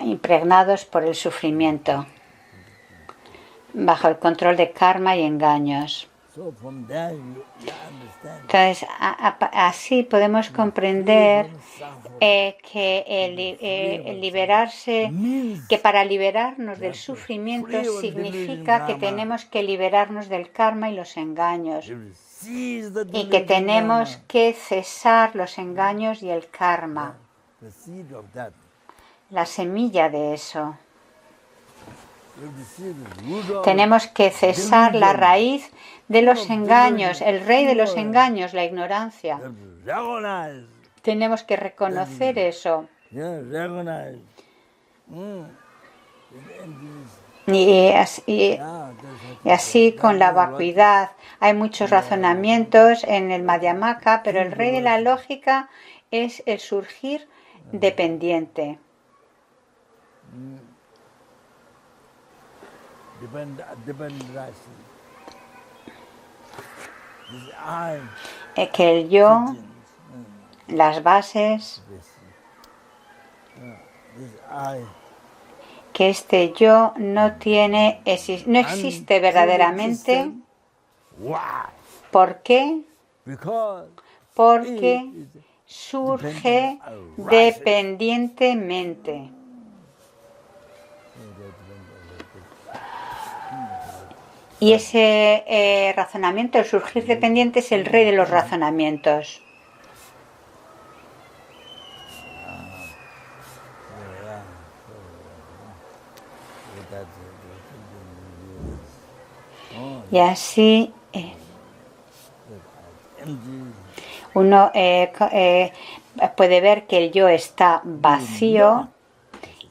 Impregnados por el sufrimiento, bajo el control de karma y engaños. So from there you understand Entonces, así podemos comprender que el liberarse, que para liberarnos del sufrimiento significa que tenemos que liberarnos del karma y los engaños, y que tenemos que cesar los engaños y el karma, the seed of that. la semilla de eso. The seed is root of Tenemos que cesar la raíz de los engaños, el rey de los engaños, la ignorancia. recognize. Tenemos que reconocer eso. Yeah, recognize. Y así con la vacuidad. Hay muchos razonamientos en el Madhyamaka, pero el rey de la lógica es el surgir dependiente. Que el yo, las bases, que este yo no existe verdaderamente. ¿Por qué? Porque surge dependientemente. Y ese razonamiento, el surgir dependiente, es el rey de los razonamientos. Y así uno puede ver que el yo está vacío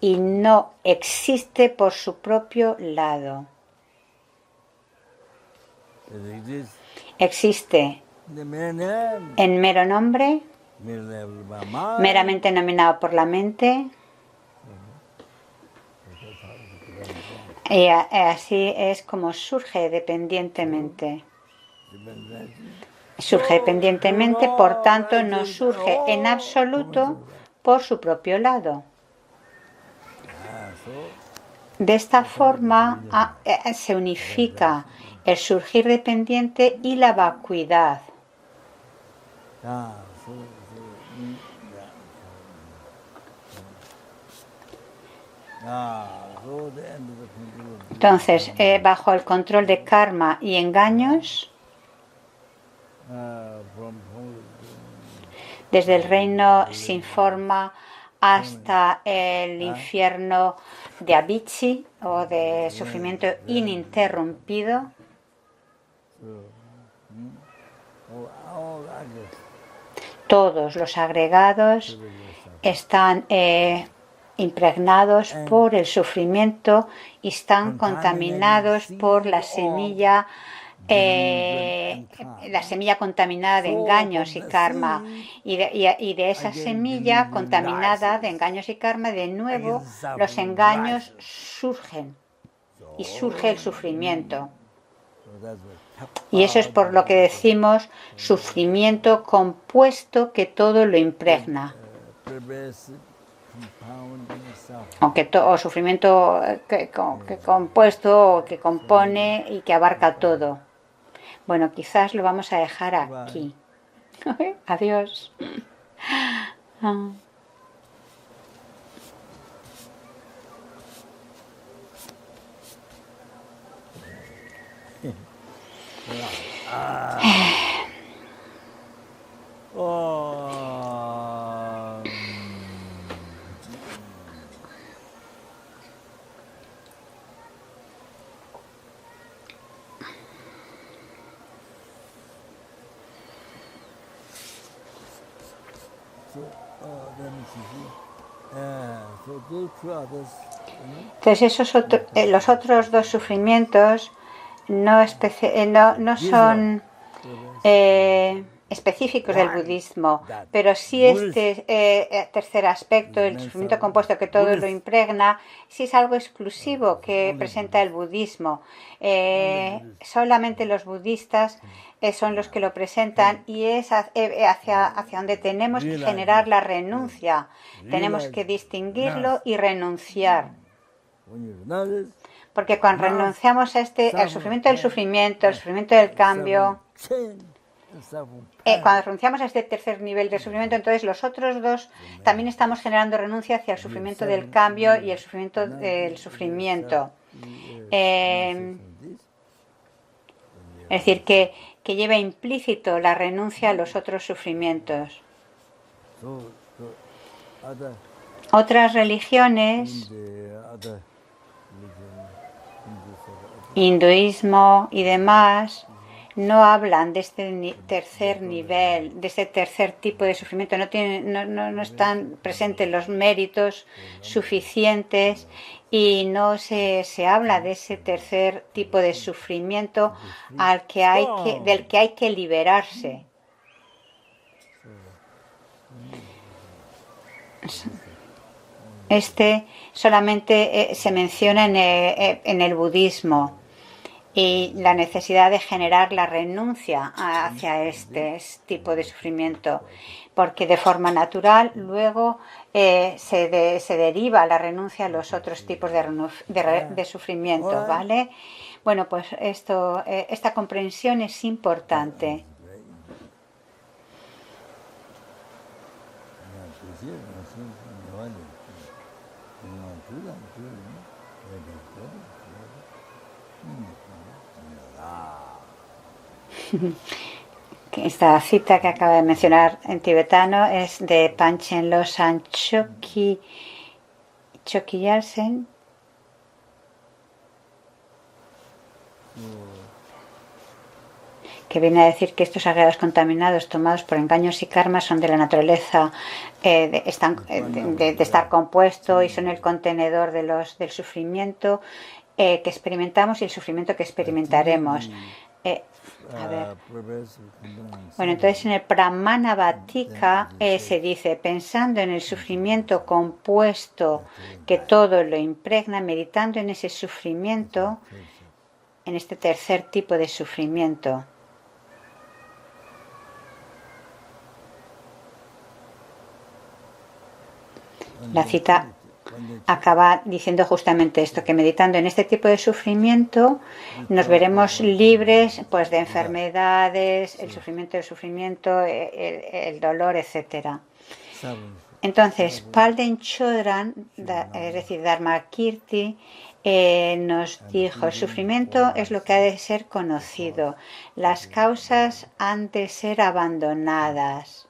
y no existe por su propio lado. Existe en mero nombre, meramente nominado por la mente, y así es como surge dependientemente. Surge dependientemente, por tanto, no surge en absoluto por su propio lado. De esta forma se unifica el surgir dependiente y la vacuidad. Entonces, bajo el control de karma y engaños, desde el reino sin forma hasta el infierno de Avicii o de sufrimiento ininterrumpido, todos los agregados están impregnados por el sufrimiento y están contaminados por la semilla la semilla contaminada de engaños y karma, y de esa semilla contaminada de engaños y karma, de nuevo los engaños surgen y surge el sufrimiento. Y eso es por lo que decimos sufrimiento compuesto que todo lo impregna. O sufrimiento que compuesto o que compone y que abarca todo. Bueno, quizás lo vamos a dejar aquí. Adiós. Entonces los otros dos sufrimientos no son específicos del budismo, pero sí este tercer aspecto, el sufrimiento compuesto que todo lo impregna, sí es algo exclusivo que presenta el budismo. Solamente los budistas son los que lo presentan, y es hacia donde tenemos que generar la renuncia. Tenemos que distinguirlo y renunciar. Porque cuando renunciamos a al sufrimiento del sufrimiento, el sufrimiento del cambio, cuando renunciamos a este tercer nivel de sufrimiento, entonces los otros dos también estamos generando renuncia hacia el sufrimiento del cambio y el sufrimiento del sufrimiento. Es decir, que lleva implícito la renuncia a los otros sufrimientos. Otras religiones, hinduismo y demás, no hablan de este tercer nivel, de este tercer tipo de sufrimiento. No están presentes los méritos suficientes, y no se habla de ese tercer tipo de sufrimiento del que hay que liberarse. Este solamente se menciona en el budismo, y la necesidad de generar la renuncia hacia este tipo de sufrimiento, porque de forma natural luego se deriva la renuncia a los otros tipos de sufrimiento, ¿vale? Bueno, pues esta comprensión es importante. Esta cita que acaba de mencionar en tibetano es de Panchen Losang Chokyalsen, que viene a decir que estos agregados contaminados tomados por engaños y karmas son de la naturaleza de estar compuesto, y son el contenedor del sufrimiento que experimentamos y el sufrimiento que experimentaremos. Bueno, entonces en el Pramanavattika se dice: pensando en el sufrimiento compuesto que todo lo impregna, meditando en ese sufrimiento, en este tercer tipo de sufrimiento. La cita acaba diciendo justamente esto, que meditando en este tipo de sufrimiento nos veremos libres, pues, de enfermedades, el sufrimiento del sufrimiento, el dolor, etc. Entonces, Palden Chodran, es decir, Dharmakirti, nos dijo: el sufrimiento es lo que ha de ser conocido, las causas han de ser abandonadas.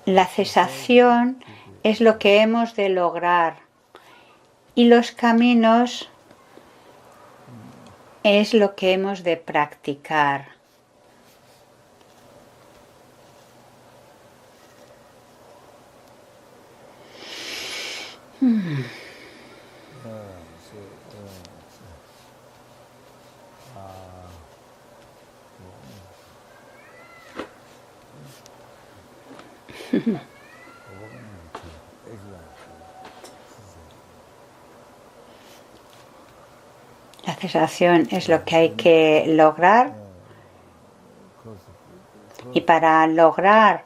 La cesación es lo que hemos de lograr, y los caminos es lo que hemos de practicar. La cesación es lo que hay que lograr, y para lograr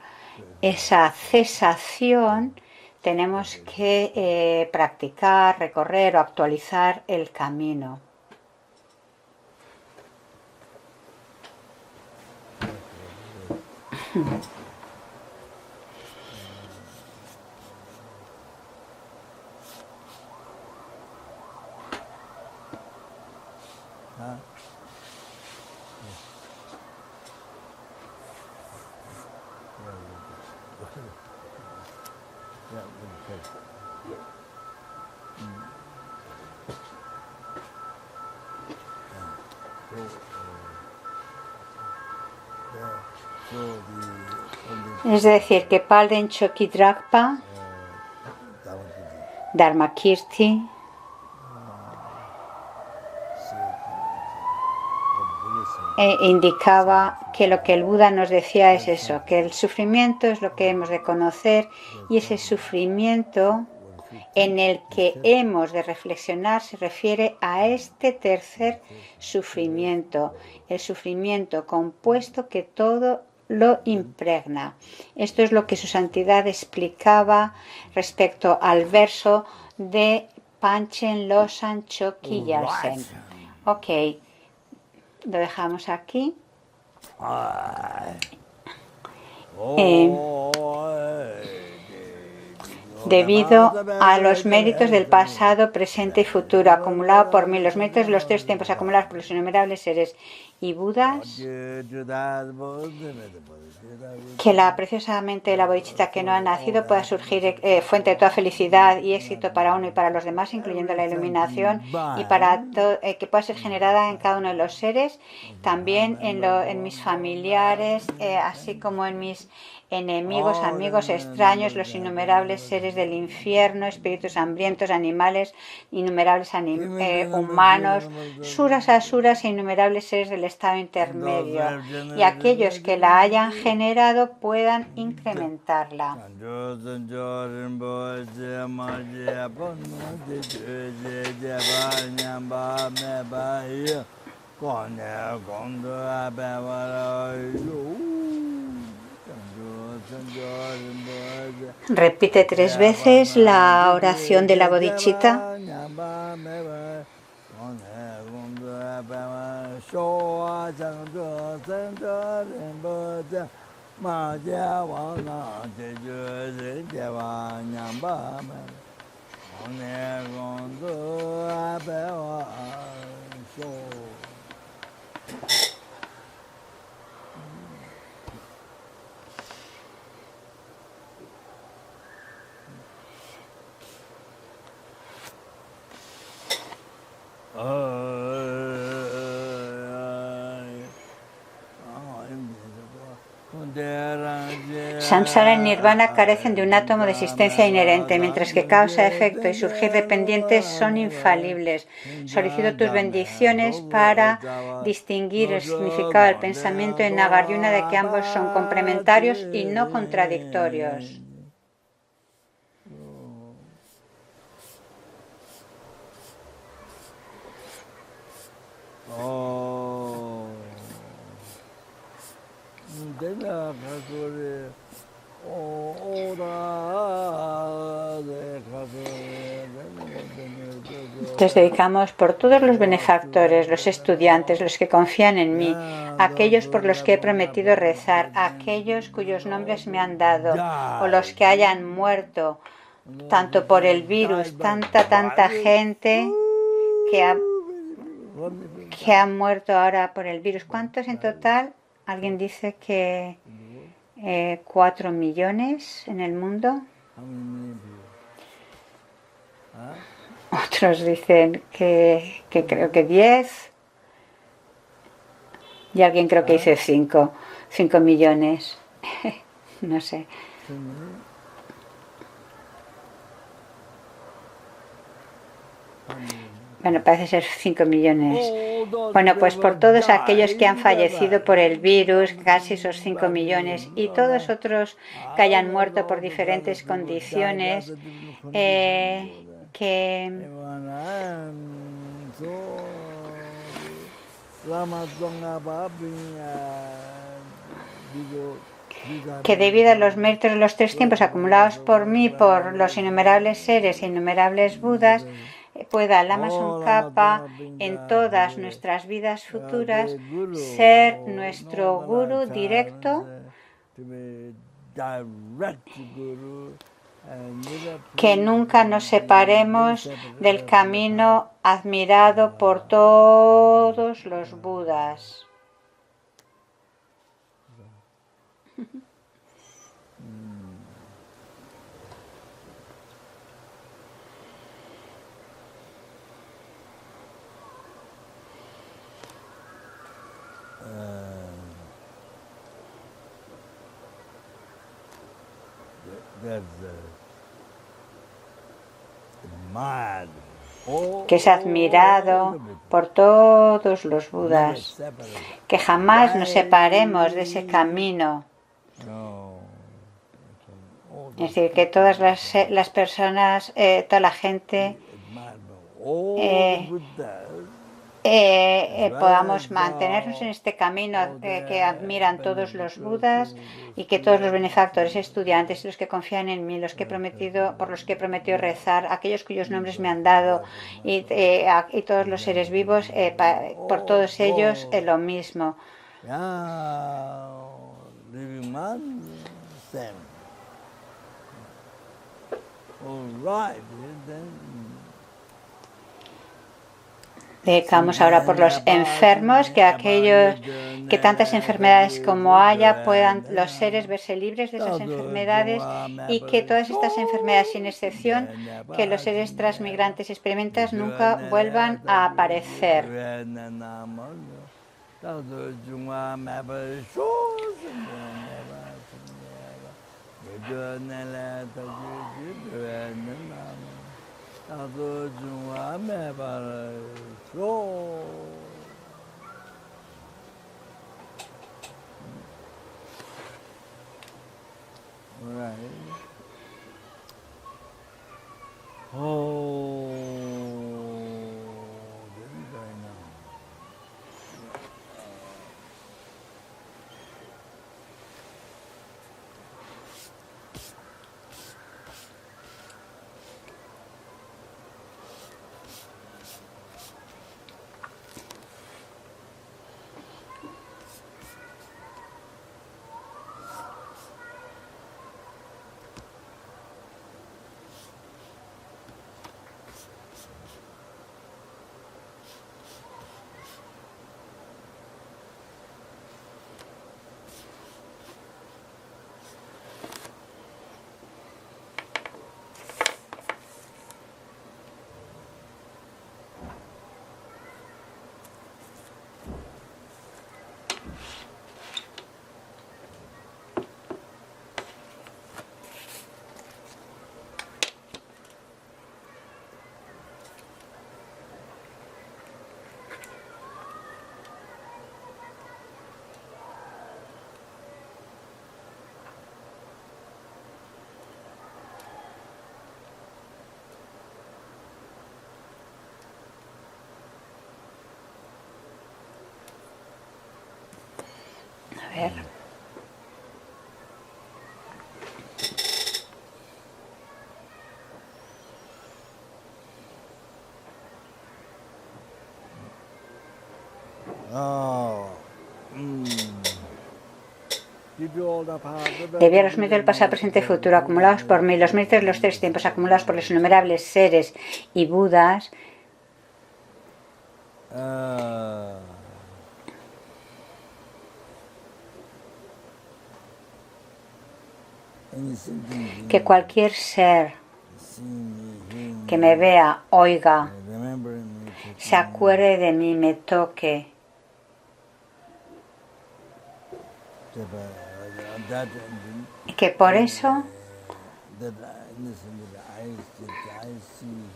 esa cesación tenemos que practicar, recorrer o actualizar el camino. Es decir, que Palden Choki Dragpa, Dharmakirti, indicaba que lo que el Buda nos decía es eso, que el sufrimiento es lo que hemos de conocer, y ese sufrimiento en el que hemos de reflexionar se refiere a este tercer sufrimiento, el sufrimiento compuesto que todo lo impregna. Esto es lo que su santidad explicaba respecto al verso de Panchen Losang Chokyi Yarsen. Ok, lo dejamos aquí. Debido a los méritos del pasado, presente y futuro, acumulado por mí, los méritos de los tres tiempos acumulados por los innumerables seres y Budas, que la preciosamente la bodhicitta que no ha nacido pueda surgir fuente de toda felicidad y éxito para uno y para los demás, incluyendo la iluminación, y para que pueda ser generada en cada uno de los seres, también en mis familiares, así como en mis enemigos, amigos, extraños, los innumerables seres del infierno, espíritus hambrientos, animales, innumerables humanos, suras, asuras e innumerables seres del estado intermedio, y aquellos que la hayan generado puedan incrementarla. Repite 3 veces la oración de la bodhicitta. Samsara y Nirvana carecen de un átomo de existencia inherente, mientras que causa, efecto y surgir dependientes son infalibles. Solicito tus bendiciones para distinguir el significado del pensamiento en Nagarjuna de que ambos son complementarios y no contradictorios. Te dedicamos por todos los benefactores, los estudiantes, los que confían en mí, aquellos por los que he prometido rezar, aquellos cuyos nombres me han dado, o los que hayan muerto, tanto por el virus, tanta gente que ha muerto ahora por el virus. ¿Cuántos en total? Alguien dice que 4 millones en el mundo. Otros dicen que creo que 10. Y alguien creo que dice 5 millones. No sé. Bueno, parece ser 5 millones. Bueno, pues por todos aquellos que han fallecido por el virus, casi esos 5 millones, y todos otros que hayan muerto por diferentes condiciones, que debido a los méritos de los 3 tiempos acumulados por mí, por los innumerables seres e innumerables Budas, pueda Lama Tsongkhapa en todas nuestras vidas futuras ser nuestro gurú directo, que nunca nos separemos del camino admirado por todos los Budas. Que es admirado por todos los Budas, que jamás nos separemos de ese camino. Es decir, que todas las personas, toda la gente podamos mantenernos en este camino que admiran todos los Budas, y que todos los benefactores, estudiantes, los que confían en mí, por los que he prometido rezar, aquellos cuyos nombres me han dado, y todos los seres vivos, por todos ellos lo mismo. Dedicamos ahora por los enfermos, que tantas enfermedades como haya puedan los seres verse libres de esas enfermedades, y que todas estas enfermedades, sin excepción, que los seres transmigrantes experimentan, nunca vuelvan a aparecer. A ver. Debido a los méritos del pasado, presente y futuro acumulados por mí, los méritos de los 3 tiempos acumulados por los innumerables seres y Budas, que cualquier ser que me vea, oiga, se acuerde de mí, me toque, que por eso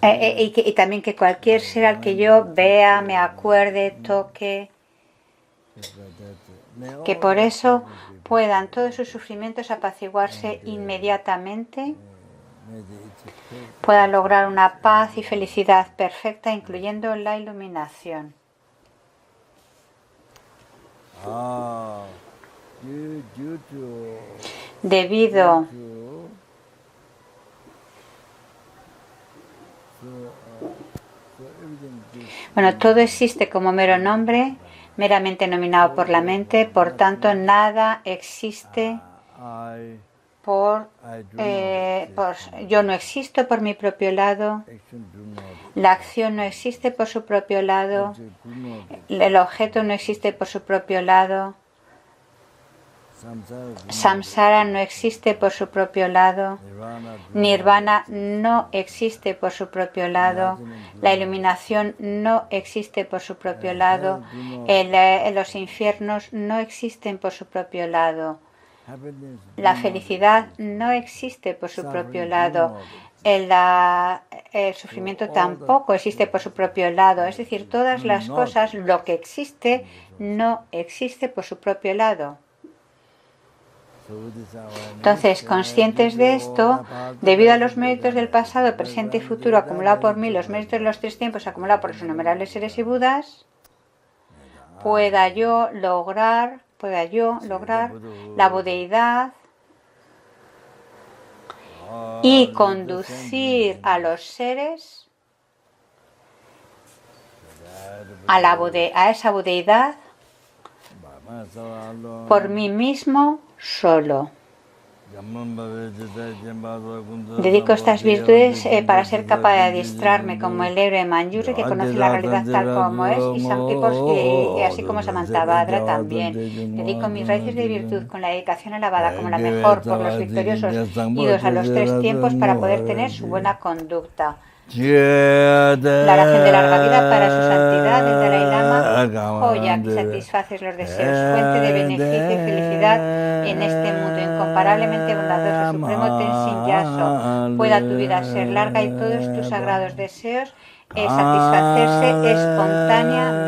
Y también que cualquier ser al que yo vea, me acuerde, toque, que por eso puedan todos sus sufrimientos apaciguarse inmediatamente, puedan lograr una paz y felicidad perfecta, incluyendo la iluminación. Debido todo existe como mero nombre, meramente nominado por la mente, por tanto nada existe yo no existo por mi propio lado, la acción no existe por su propio lado, el objeto no existe por su propio lado, samsara no existe por su propio lado, nirvana no existe por su propio lado, la iluminación no existe por su propio lado, los infiernos no existen por su propio lado, la felicidad no existe por su propio lado, el sufrimiento tampoco existe por su propio lado, es decir, todas las cosas, lo que existe, no existe por su propio lado. Entonces, conscientes de esto, debido a los méritos del pasado, presente y futuro acumulado por mí, los méritos de los tres tiempos acumulados por los innumerables seres y budas, pueda yo lograr la budeidad y conducir a los seres a esa budeidad por mí mismo solo. Dedico estas virtudes para ser capaz de adiestrarme como el héroe Manjusri que conoce la realidad tal como es y así como Samantabhadra también. Dedico mis raíces de virtud con la dedicación alabada como la mejor por los victoriosos idos a los tres tiempos para poder tener su buena conducta. La oración de larga vida para su santidad, el Dalai Lama, joya que satisfaces los deseos, fuente de beneficio y felicidad en este mundo, incomparablemente bondadoso, supremo Tenzin Gyatso. Pueda tu vida ser larga y todos tus sagrados deseos satisfacerse espontáneamente.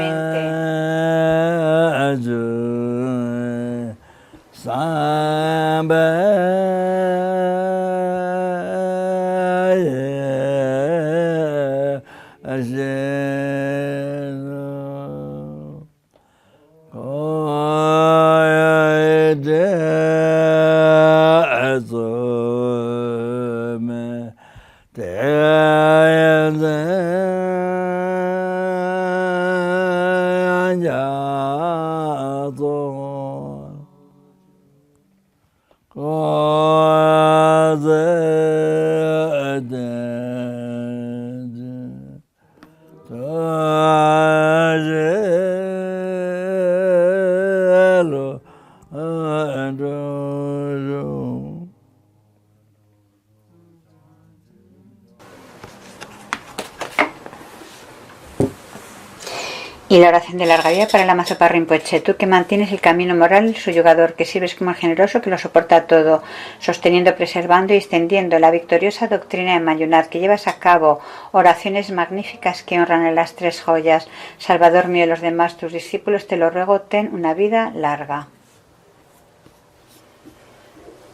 Y la oración de larga vida para el Lama Zopa Rinpoche. Tú que mantienes el camino moral, su yugador, que sirves como el generoso que lo soporta todo, sosteniendo, preservando y extendiendo la victoriosa doctrina de Mayunat, que llevas a cabo oraciones magníficas que honran a las tres joyas. Salvador mío y los demás, tus discípulos, te lo ruego, ten una vida larga.